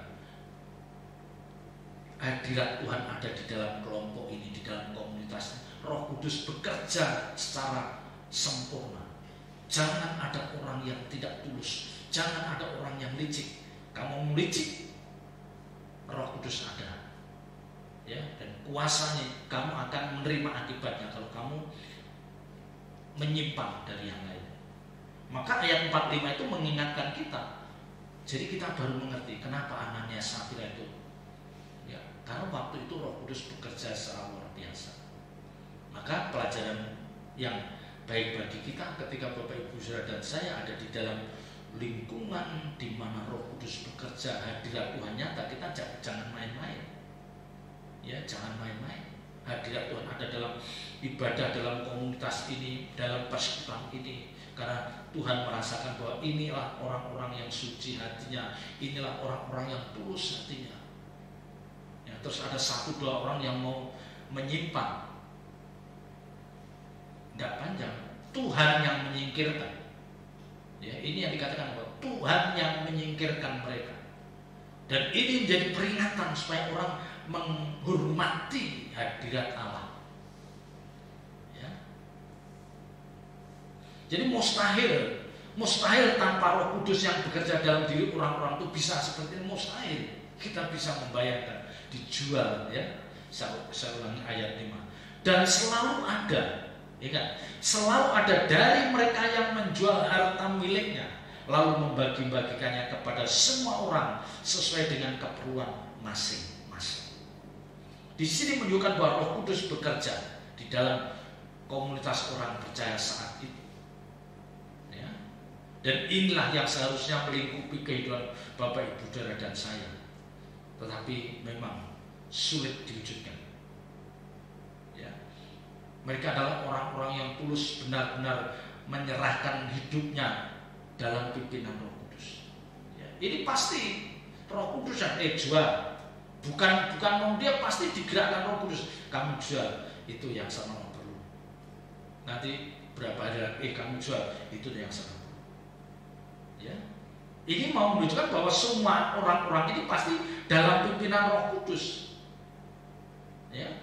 hadirat Tuhan ada di dalam kelompok ini, di dalam komunitas. Roh Kudus bekerja secara sempurna. Jangan ada orang yang tidak tulus, jangan ada orang yang licik. Kamu licik, Roh Kudus ada, ya, dan kuasanya kamu akan menerima akibatnya kalau kamu menyimpang dari yang lain. Maka ayat 45 itu mengingatkan kita. Jadi kita baru mengerti kenapa Ananias Safira itu, ya, Karena waktu itu Roh Kudus bekerja secara luar biasa. Maka pelajaran yang baik bagi kita ketika Bapak Ibu Saudara dan saya ada di dalam lingkungan di mana Roh Kudus bekerja, hadirat Tuhan nyata, kita jangan main-main. Ya, jangan main-main. Hadirat Tuhan ada dalam ibadah, dalam komunitas ini, dalam persekutuan ini. Karena Tuhan merasakan bahwa inilah orang-orang yang suci hatinya, inilah orang-orang yang tulus hatinya. Ya, terus ada 1-2 orang yang mau menyimpan. Tidak panjang, Tuhan yang menyingkirkan. Ya, ini yang dikatakan bahwa Tuhan yang menyingkirkan mereka. Dan ini menjadi peringatan supaya orang menghormati hadirat Allah. Ya. Jadi mustahil tanpa Roh Kudus yang bekerja dalam diri orang-orang itu bisa seperti ini, mustahil. Kita bisa membayangkan dijual, ya. Saya ulangi ayat 5. Dan selalu ada, ya kan? Selalu ada dari mereka yang menjual harta miliknya lalu membagi-bagikannya kepada semua orang sesuai dengan keperluan masing-masing. Di sini menunjukkan bahwa Roh Kudus bekerja di dalam komunitas orang percaya saat itu. Ya. Dan inilah yang seharusnya melingkupi kehidupan Bapak Ibu Saudara dan saya. Tetapi memang sulit diwujudkan. Ya. Mereka adalah orang-orang yang tulus benar-benar menyerahkan hidupnya dalam pimpinan Roh Kudus. Ya. Ini pasti Roh Kudus yang jual. Bukan mau dia pasti digerakkan Roh Kudus. Kamu jual, itu yang sama perlu. Nanti berapa hari kamu jual, itu yang sama perlu. Ya. Ini mau menunjukkan bahwa semua orang-orang ini pasti dalam pimpinan Roh Kudus. Ya.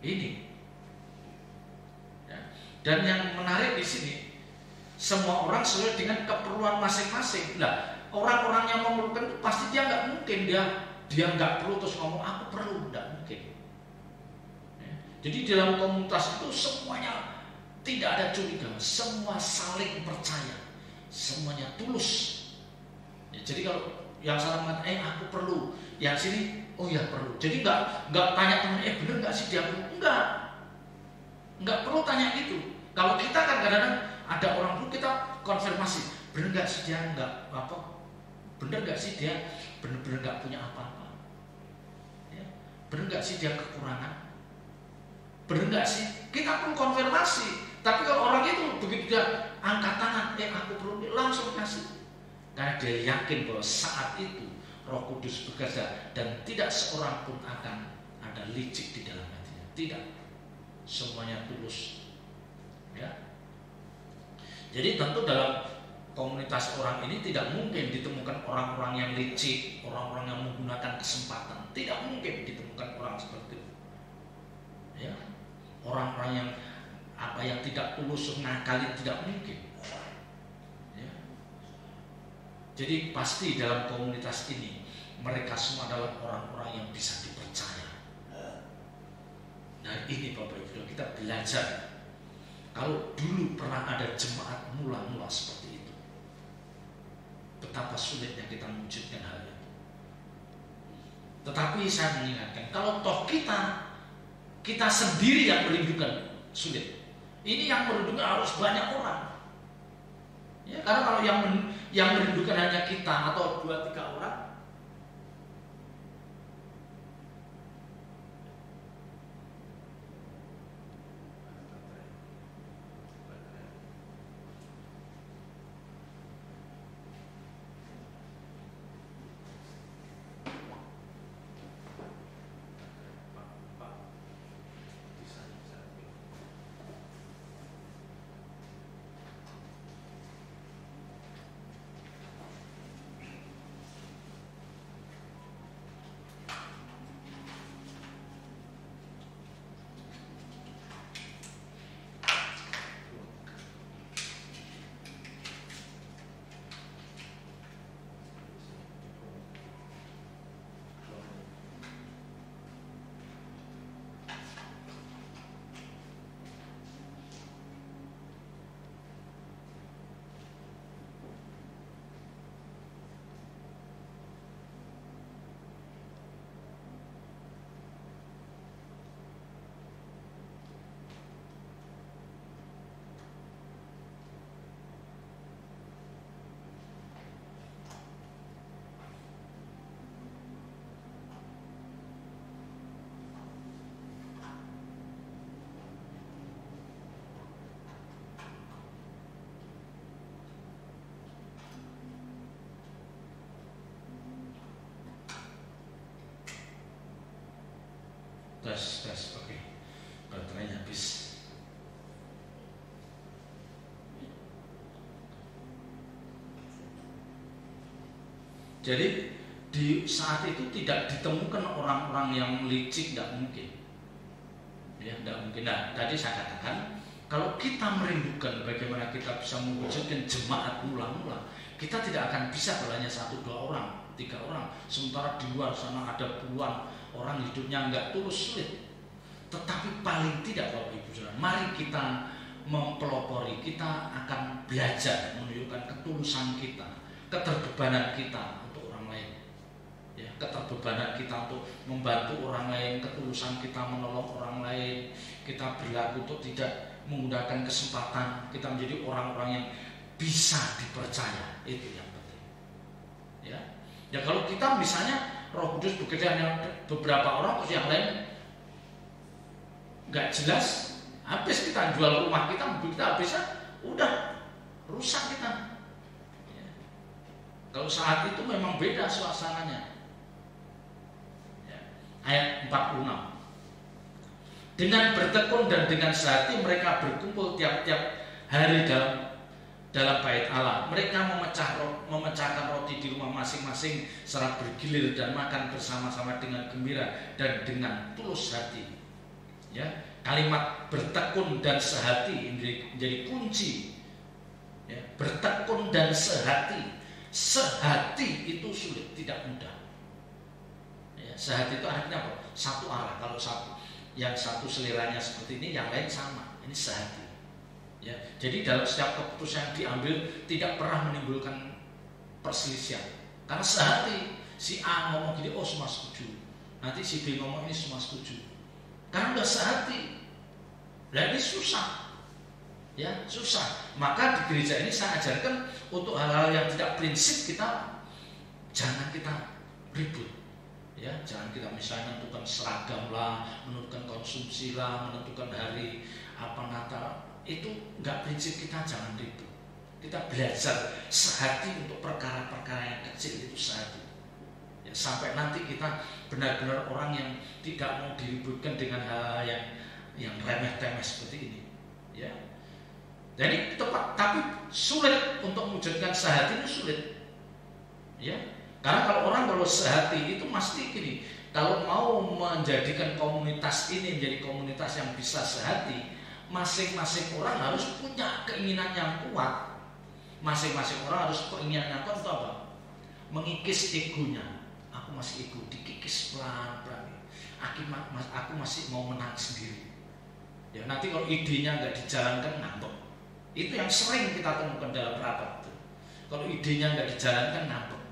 Ini. Ya. Dan yang menarik di sini, semua orang sesuai dengan keperluan masing-masing. Nah, orang-orang yang memerlukan itu pasti dia nggak mungkin dia nggak perlu terus ngomong aku perlu, nggak mungkin. Ya. Jadi dalam komunitas itu semuanya tidak ada curiga, semua saling percaya, semuanya tulus. Ya, jadi kalau yang salah mengatakan aku perlu, yang sini oh ya perlu. Jadi nggak tanya teman bener nggak sih dia perlu, nggak perlu tanya gitu. Kalau kita kan kadang-kadang ada orang perlu kita konfirmasi, bener nggak sih dia nggak apa, bener nggak sih dia bener-bener nggak punya apa-apa, ya. Bener nggak sih dia kekurangan, bener nggak sih kita pun konfirmasi. Tapi kalau orang itu begitu dia angkat tangan, aku perlu, langsung kasih, karena dia yakin bahwa saat itu Roh Kudus bekerja dan tidak seorang pun akan ada licik di dalam hatinya, tidak, semuanya tulus. Ya. Jadi tentu dalam komunitas orang ini tidak mungkin ditemukan orang-orang yang licik, orang-orang yang menggunakan kesempatan. Tidak mungkin ditemukan orang seperti itu. Ya. Orang-orang yang tidak tulus, ngakali, tidak mungkin. Ya. Jadi pasti dalam komunitas ini mereka semua adalah orang-orang yang bisa dipercaya. Nah ini Bapak Ibu, kita belajar. Kalau dulu pernah ada jemaat mula-mula seperti itu, betapa sulitnya kita mewujudkan hal itu. Tetapi saya mengingatkan, kalau toh kita sendiri yang merindukan, sulit. Ini yang merindukan harus banyak orang. Ya, karena kalau yang merindukan hanya kita atau 2-3 orang, Tes, oke. Baterainya habis. Jadi di saat itu tidak ditemukan orang-orang yang licik, tidak mungkin. Ya, tidak mungkin. Nah, tadi saya katakan kalau kita merindukan bagaimana kita bisa mewujudkan jemaat mula-mula, kita tidak akan bisa kalau hanya 1, 2 orang, 3 orang. Sementara di luar sana ada puluhan orang hidupnya nggak tulus, sulit. Tetapi paling tidak Bapak Ibu Saudara, mari kita mempelopori, kita akan belajar menunjukkan ketulusan kita, keterbebanan kita untuk orang lain. Ya, keterbebanan kita untuk membantu orang lain, ketulusan kita menolong orang lain, kita berlaku untuk tidak menggunakan kesempatan, kita menjadi orang-orang yang bisa dipercaya, itu yang penting. Ya kalau kita misalnya Roh Kudus bekerja hanya beberapa orang, terus yang lain nggak jelas, habis kita jual rumah kita, mobil kita habis, udah rusak kita. Ya. Kalau saat itu memang beda suasananya. Ya. Ayat 46. Dengan bertekun dan dengan sehati mereka berkumpul tiap-tiap hari dalam bait Allah. Mereka memecahkan roti di rumah masing-masing secara bergilir dan makan bersama-sama dengan gembira dan dengan tulus hati. Ya, kalimat bertekun dan sehati menjadi kunci. Ya, bertekun dan sehati. Sehati itu sulit, tidak mudah. Ya, sehati itu artinya apa? Satu arah. Kalau yang satu seliranya seperti ini, yang lain sama. Ini sehati. Ya, jadi dalam setiap keputusan yang diambil tidak pernah menimbulkan perselisihan. Karena sehati, si A ngomong gini, oh semua setuju. Nanti si B ngomong ini semua setuju. Karena udah sehati, nah ini susah, ya susah. Maka di gereja ini saya ajarkan untuk hal-hal yang tidak prinsip kita jangan kita ribut, ya jangan kita misalnya menentukan seragam lah, menentukan konsumsi lah, menentukan hari Natal, itu nggak prinsip, kita jangan ribut. Kita belajar sehati untuk perkara-perkara yang kecil, itu sehati. Ya, sampai nanti kita benar-benar orang yang tidak mau diributkan dengan hal yang remeh-temeh seperti ini. Ya, jadi tepat, tapi sulit untuk mewujudkan sehati, itu sulit. Ya, karena kalau sehati itu mesti gini, kalau mau menjadikan komunitas ini menjadi komunitas yang bisa sehati, masing-masing orang harus punya keinginan yang kuat. Masing-masing orang harus keinginan yang kuat untuk apa? Mengikis egonya. Aku masih ego, dikikis pelan-pelan. Aku masih mau menang sendiri. Ya, nanti kalau idenya nggak dijalankan, ngambek. Itu yang sering kita temukan dalam rapat. Kalau idenya nggak dijalankan, ngambek.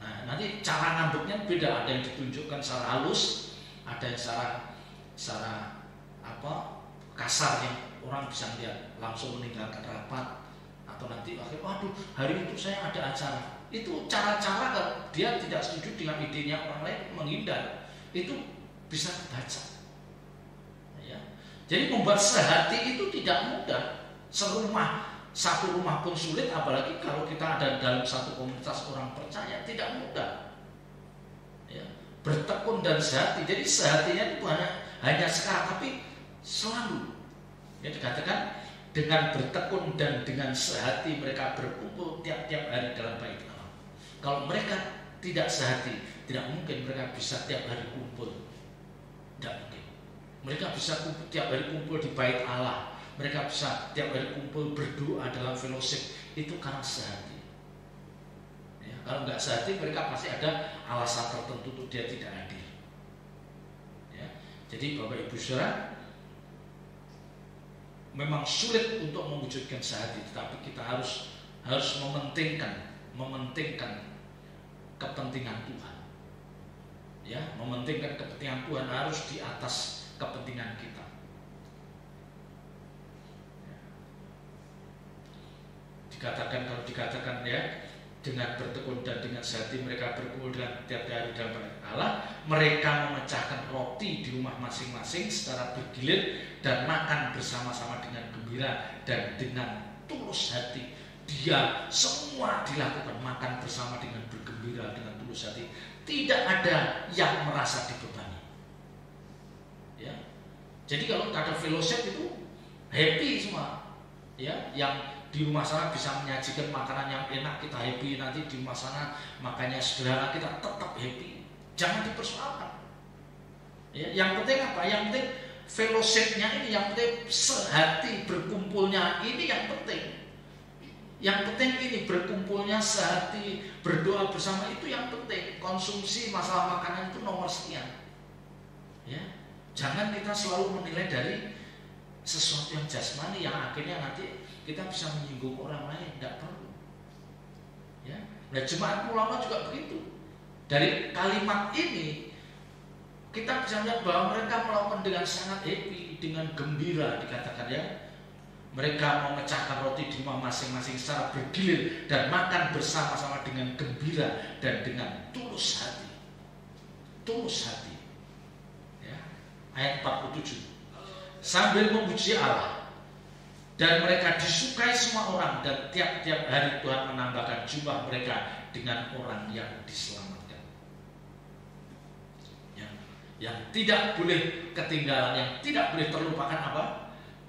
Nah, nanti cara ngambeknya beda. Ada yang ditunjukkan secara halus, ada yang secara kasar yang orang bisa lihat langsung meninggalkan rapat, atau nanti waduh hari itu saya ada acara. Itu cara-cara kalau dia tidak setuju dengan idenya orang lain, menghindar, itu bisa terbaca. Ya. Jadi membuat sehati itu tidak mudah. Satu rumah pun sulit, apalagi kalau kita ada dalam satu komunitas orang percaya, tidak mudah. Ya. Bertekun dan sehati. Jadi sehatinya itu hanya sekarang, tapi selalu. Ya, dikatakan dengan bertekun dan dengan sehati mereka berkumpul tiap-tiap hari dalam bait Allah. Kalau mereka tidak sehati, tidak mungkin mereka bisa tiap hari kumpul. Tidak mungkin. Mereka bisa tiap hari kumpul di bait Allah. Mereka bisa tiap hari kumpul berdoa dalam fellowship. Itu karena sehati. Ya, kalau nggak sehati, mereka pasti ada alasan tertentu untuk dia tidak hadir. Ya, jadi Bapak Ibu Saudara, memang sulit untuk mewujudkan sehati, tetapi kita harus mementingkan kepentingan Tuhan. Ya, mementingkan kepentingan Tuhan harus di atas kepentingan kita. Ya. Kalau dikatakan ya, dengan bertekun dan dengan sehati mereka berkumpul dengan tiap hari dalam bait Allah, mereka memecahkan roti di rumah masing-masing secara bergilir dan makan bersama-sama dengan gembira dan dengan tulus hati. Dia semua dilakukan, makan bersama dengan bergembira dengan tulus hati. Tidak ada yang merasa dibebani. Ya. Jadi kalau ada fellowship itu happy semua. Ya, yang di rumah sana bisa menyajikan makanan yang enak, kita happy. Nanti di rumah sana makannya sederhana, kita tetap happy. Jangan dipersoalkan. Ya, yang penting apa? Yang penting fellowship-nya ini, yang penting sehati berkumpulnya ini yang penting. Yang penting ini berkumpulnya sehati, berdoa bersama itu yang penting. Konsumsi masalah makanan itu nomor sekian. Ya, jangan kita selalu menilai dari sesuatu yang jasmani yang akhirnya nanti kita bisa menyinggung orang lain. Tidak perlu. Ya, nah jemaat ulama juga begitu. Dari kalimat ini kita bisa melihat bahwa mereka melakukan dengan sangat happy, dengan gembira dikatakan ya. Mereka memecahkan roti di rumah masing-masing secara bergilir dan makan bersama-sama dengan gembira dan dengan tulus hati. Tulus hati. Ya. Ayat 47. Sambil memuji Allah, dan mereka disukai semua orang, dan tiap-tiap hari Tuhan menambahkan jumlah mereka dengan orang yang diselamatkan. Yang tidak boleh ketinggalan, yang tidak boleh terlupakan apa?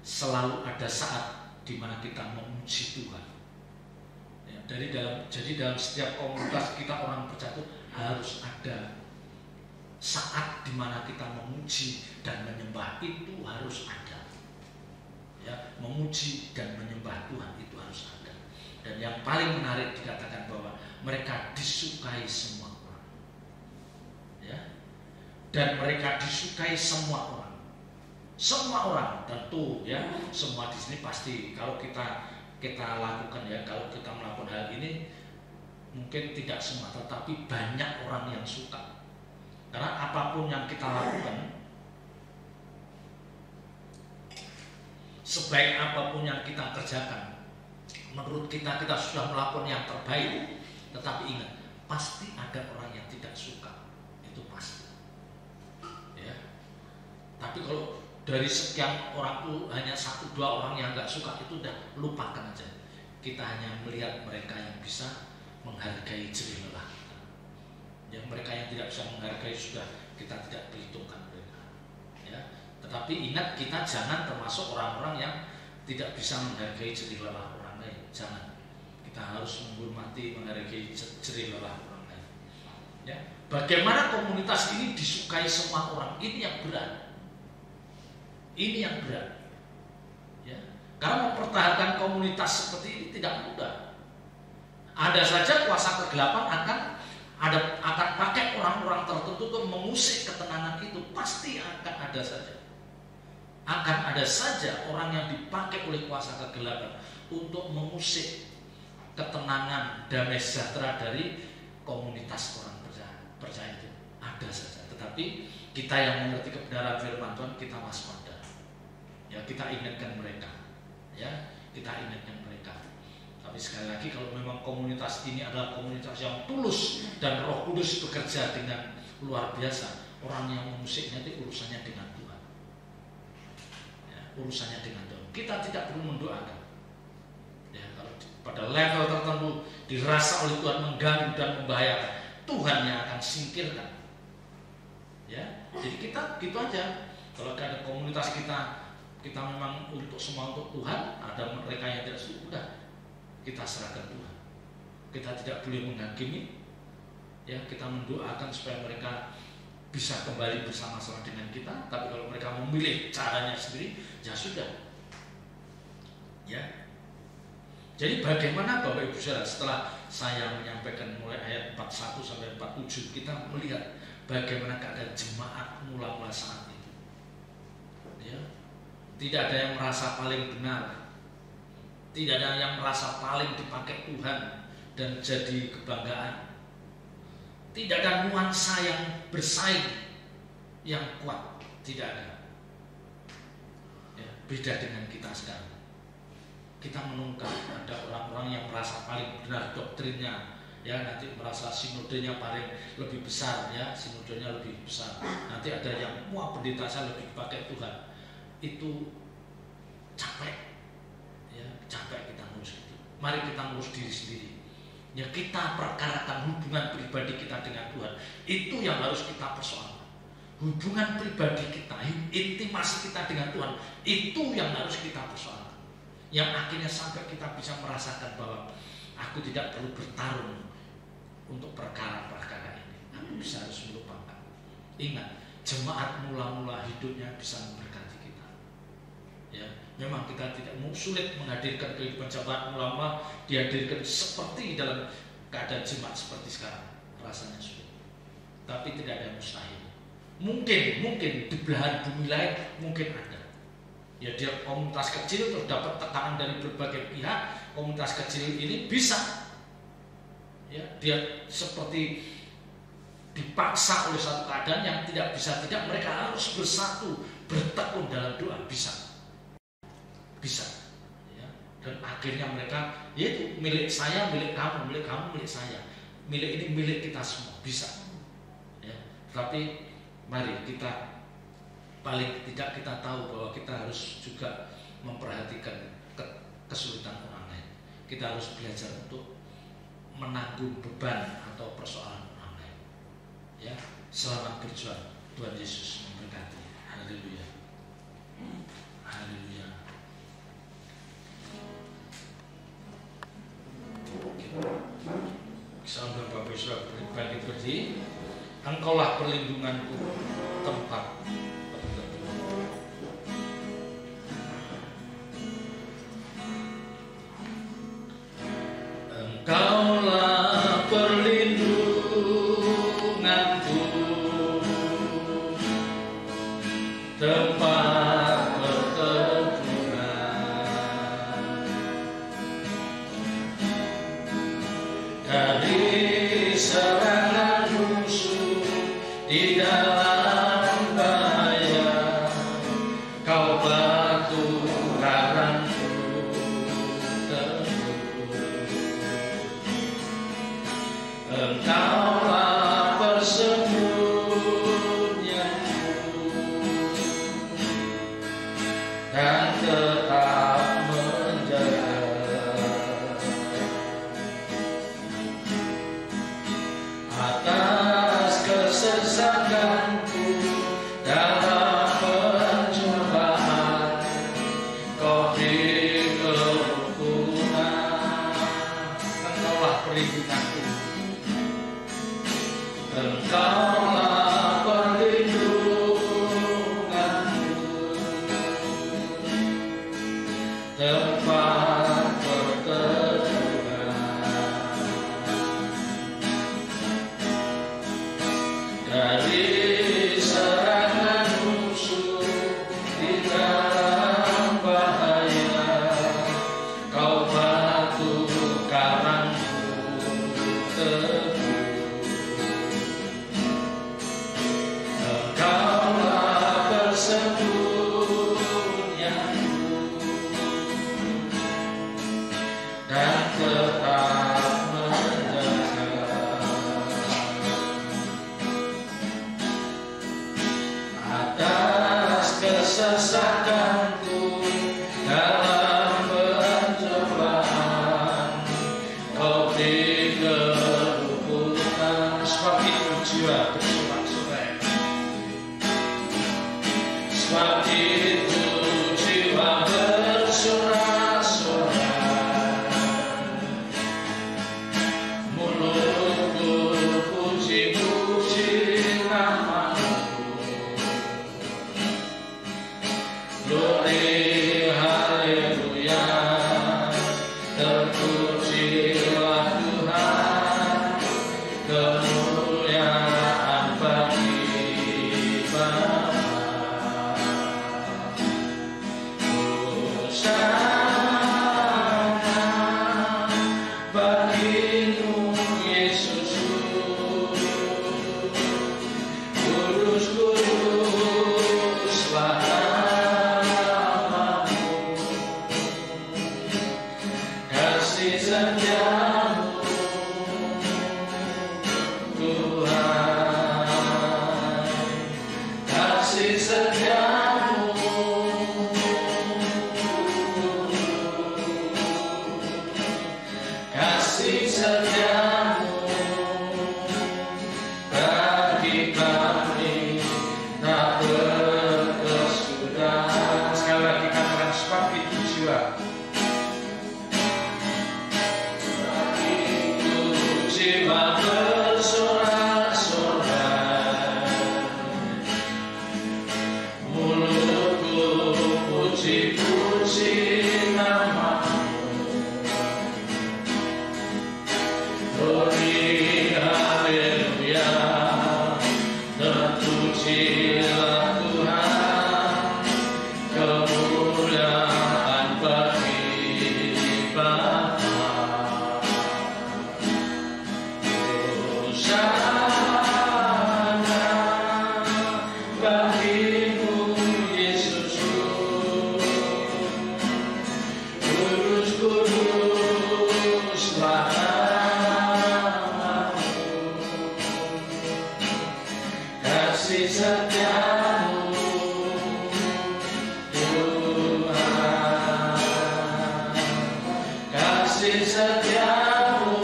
Selalu ada saat di mana kita memuji Tuhan. Ya, jadi dalam setiap komunitas kita orang percaya itu harus ada saat di mana kita memuji dan menyembah, itu harus ada. Ya, memuji dan menyembah Tuhan itu harus ada. Dan yang paling menarik dikatakan bahwa mereka disukai semua orang. Ya. Dan mereka disukai semua orang. Semua orang tentu ya, semua di sini pasti kalau kita lakukan ya, kalau kita melakukan hal ini mungkin tidak semua, tetapi banyak orang yang suka. Karena apapun yang kita lakukan, sebaik apapun yang kita kerjakan, menurut kita sudah melakukan yang terbaik, tetapi ingat, pasti ada orang yang tidak suka, itu pasti. Ya. Tapi kalau dari sekian orang itu hanya 1-2 orang yang nggak suka, itu udah lupakan aja. Kita hanya melihat mereka yang bisa menghargai jerih lelah kita. Yang mereka yang tidak bisa menghargai sudah kita tidak perhitungkan mereka. Ya. Tetapi ingat, kita jangan termasuk orang-orang yang tidak bisa menghargai jerih lelah orang lain. Jangan. Kita harus menghormati, menghargai jerih lelah orang lain. Ya. Bagaimana komunitas ini disukai semua orang? Ini yang berat. Ini yang berat, ya. Karena mempertahankan komunitas seperti ini tidak mudah. Ada saja kuasa kegelapan akan pakai orang-orang tertentu untuk mengusik ketenangan itu, pasti akan ada saja. Akan ada saja orang yang dipakai oleh kuasa kegelapan untuk mengusik ketenangan, damai sejahtera dari komunitas orang percaya itu. Ada saja. Tetapi kita yang mengerti kebenaran firman Tuhan, kita waspada. Ya, kita ingatkan mereka, ya, kita ingatkan mereka. Tapi sekali lagi, kalau memang komunitas ini adalah komunitas yang tulus dan Roh Kudus bekerja dengan luar biasa, orang yang memusiknya itu urusannya dengan Tuhan. Ya, urusannya dengan Tuhan. Kita tidak perlu mendoakan. Ya, kalau pada level tertentu dirasa oleh Tuhan mengganggu dan membahayakan, Tuhan yang akan singkirkan. Ya, jadi kita gitu aja. Kalau ada komunitas kita memang semua untuk Tuhan, ada mereka yang tidak setuju, udah kita serahkan Tuhan. Kita tidak boleh menghakimi, ya, kita mendoakan supaya mereka bisa kembali bersama-sama dengan kita. Tapi kalau mereka memilih caranya sendiri, ya sudah. Ya. Jadi bagaimana Bapak Ibu Saudara, setelah saya menyampaikan mulai ayat 41 sampai 47, kita melihat bagaimana keadaan jemaat mula-mula saat itu. Ya. Tidak ada yang merasa paling benar, tidak ada yang merasa paling dipakai Tuhan dan jadi kebanggaan. Tidak ada nuansa yang bersaing yang kuat, tidak ada. Ya, beda dengan kita sekarang. Kita menemukan ada orang-orang yang merasa paling benar doktrinnya, ya, nanti merasa sinodenya paling lebih besar, ya, sinodenya lebih besar. Nanti ada yang pendeta saya lebih dipakai Tuhan. Itu capek, ya, capek kita ngurus itu. Mari kita ngurus diri sendiri. Ya, kita perkarakan hubungan pribadi kita dengan Tuhan. Itu yang harus kita persoalkan. hubungan pribadi kita, intimasi kita dengan Tuhan, itu yang harus kita persoalkan. Yang akhirnya sampai kita bisa merasakan bahwa aku tidak perlu bertarung untuk perkara-perkara ini. Aku bisa harus melupakan. Ingat, jemaat mula-mula hidupnya bisa memberkati kita. Ya, memang kita tidak sulit menghadirkan kehidupan jemaat mula-mula dihadirkan seperti dalam keadaan jemaat seperti sekarang. Rasanya sulit. Tapi tidak ada yang mustahil. Mungkin di belahan bumi lain mungkin ada. Ya, dia komunitas kecil terus dapat tekanan dari berbagai pihak. Komunitas kecil ini bisa, ya, dia seperti dipaksa oleh satu keadaan yang tidak bisa tidak, mereka harus bersatu, bertekun dalam doa, bisa, ya. Dan akhirnya mereka, yaitu milik saya, milik kamu, milik saya, milik ini milik kita semua, bisa, ya. Tapi mari kita paling tidak kita tahu bahwa kita harus juga memperhatikan kesulitan orang lain. Kita harus belajar untuk menanggung beban atau persoalan orang lain. Ya, selamat berjuang. Tuhan Yesus memberkati. Haleluya. Haleluya. Sambil Bapak Saudara bangkit berdiri. Engkaulah perlindunganku, tempat berteduh. Engkaulah perlindunganku, tempat perteduhan dari serangan musuh. Di dalam bahaya, kau batu karangku teguh. Engkaulah persembunyianku dan tetap menjaga. Atas kesesakanku dalam pencobaan, kau beri kerukunan. Engkaulah perlindunganku, engkaulah perlindunganku, tempat perteduhan dari serangan musuh. Di dalam bahaya, kau batu karangku teguh. Engkaulah persembunyianku dan tetap menjaga. Atas kesesakanku dalam pencobaan, kau beri kerukunan. Sebab itu jiwa bersorak-sorai, sebab itu jiwa bersorak-sorai. Mulutku puji-puji namamu. Glory, haleluya, terpujilah Tuhan, kemuliaan bagi Bapa. Hosana bagimu Yesusku, kudus-kuduslah namamu, kasih setiamu Tuhan, kasih setiamu, kasih setiamu bagi kami Glory, haleluya, terpujilah Tuhan, kemuliaan bagi Bapa. Hosana bagimu Yesusku, kudus-kuduslah namamu, kasih setiamu Tuhan, kasih setiamu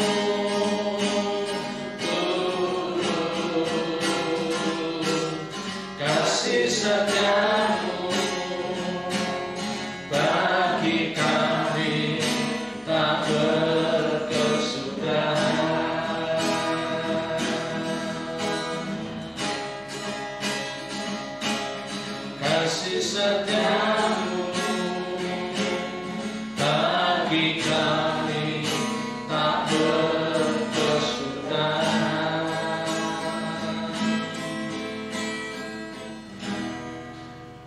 kasih setiamu bagi kami tak berkesudahan. Kasih setiamu bagi kami tak berkesudahan.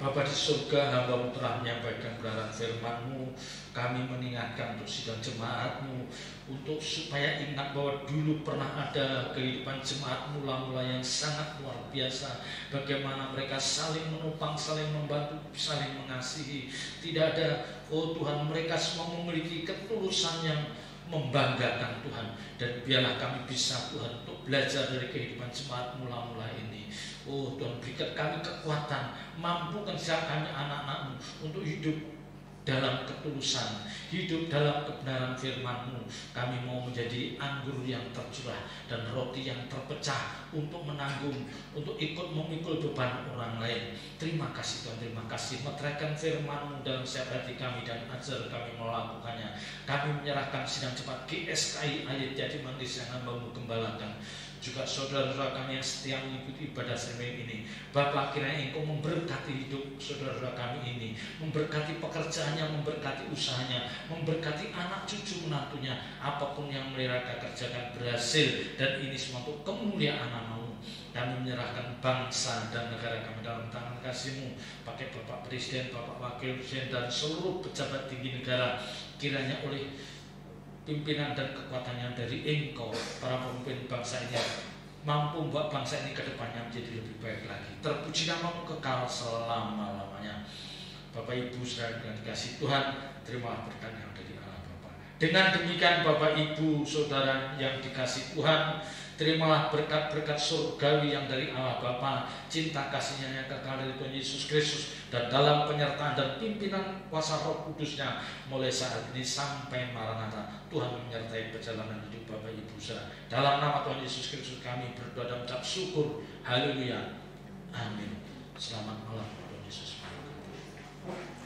Bapa di surga, hamba-Mu telah menyampaikan kebenaran firman-Mu. Kami mengingatkan untuk sidang jemaat-Mu, untuk supaya ingat bahwa dulu pernah ada kehidupan jemaat mula-mula yang sangat luar biasa. Bagaimana mereka saling menopang, saling membantu, saling mengasihi. Tidak ada, oh Tuhan, mereka semua memiliki ketulusan yang membanggakan Tuhan. Dan biarlah kami bisa Tuhan untuk belajar dari kehidupan jemaat mula-mula ini. Oh Tuhan, berikan kami kekuatan, mampukan setiap kami anak-anak-Mu untuk hidup dalam ketulusan, hidup dalam kebenaran firman-Mu. Kami mau menjadi anggur yang tercurah dan roti yang terpecah untuk menanggung, untuk ikut memikul beban orang lain. Terima kasih Tuhan, terima kasih. Meteraikan firman-Mu dalam setiap hati kami dan ajar kami melakukannya. Kami menyerahkan sidang cepat GSKI Ayat Jadi Manis yang hamba-Mu gembalakan. Juga saudara-saudara kami yang setia mengikuti ibadah sermon ini. Bapa, kiranya Engkau memberkati hidup saudara-saudara kami ini, memberkati pekerjaannya, memberkati usahanya, memberkati anak cucu menantunya, apapun yang mereka kerjakan berhasil, dan ini semua untuk kemuliaan nama-Mu. Kami menyerahkan bangsa dan negara kami dalam tangan kasih-Mu. Pakai Bapak Presiden, Bapak Wakil Presiden, dan seluruh pejabat tinggi negara, kiranya oleh pimpinan dan kekuatannya dari Engkau, para pemimpin bangsa ini mampu membuat bangsa ini ke depannya menjadi lebih baik lagi. Terpuji nama-Mu kekal selama-lamanya. Bapak Ibu saudara yang dikasihi Tuhan, terimalah berkat yang dari Allah Bapa. Dengan demikian Bapak Ibu saudara yang dikasihi Tuhan, terimalah berkat-berkat surgawi yang dari Allah Bapa, cinta kasih-Nya yang kekal dari Tuhan Yesus Kristus, dan dalam penyertaan dan pimpinan kuasa Roh Kudus-Nya mulai saat ini sampai Maranatha. Tuhan menyertai perjalanan hidup Bapak Ibu saudara. Dalam nama Tuhan Yesus Kristus kami berdoa dan mengucap syukur. Haleluya. Amin. Selamat malam Tuhan Yesus memberkati.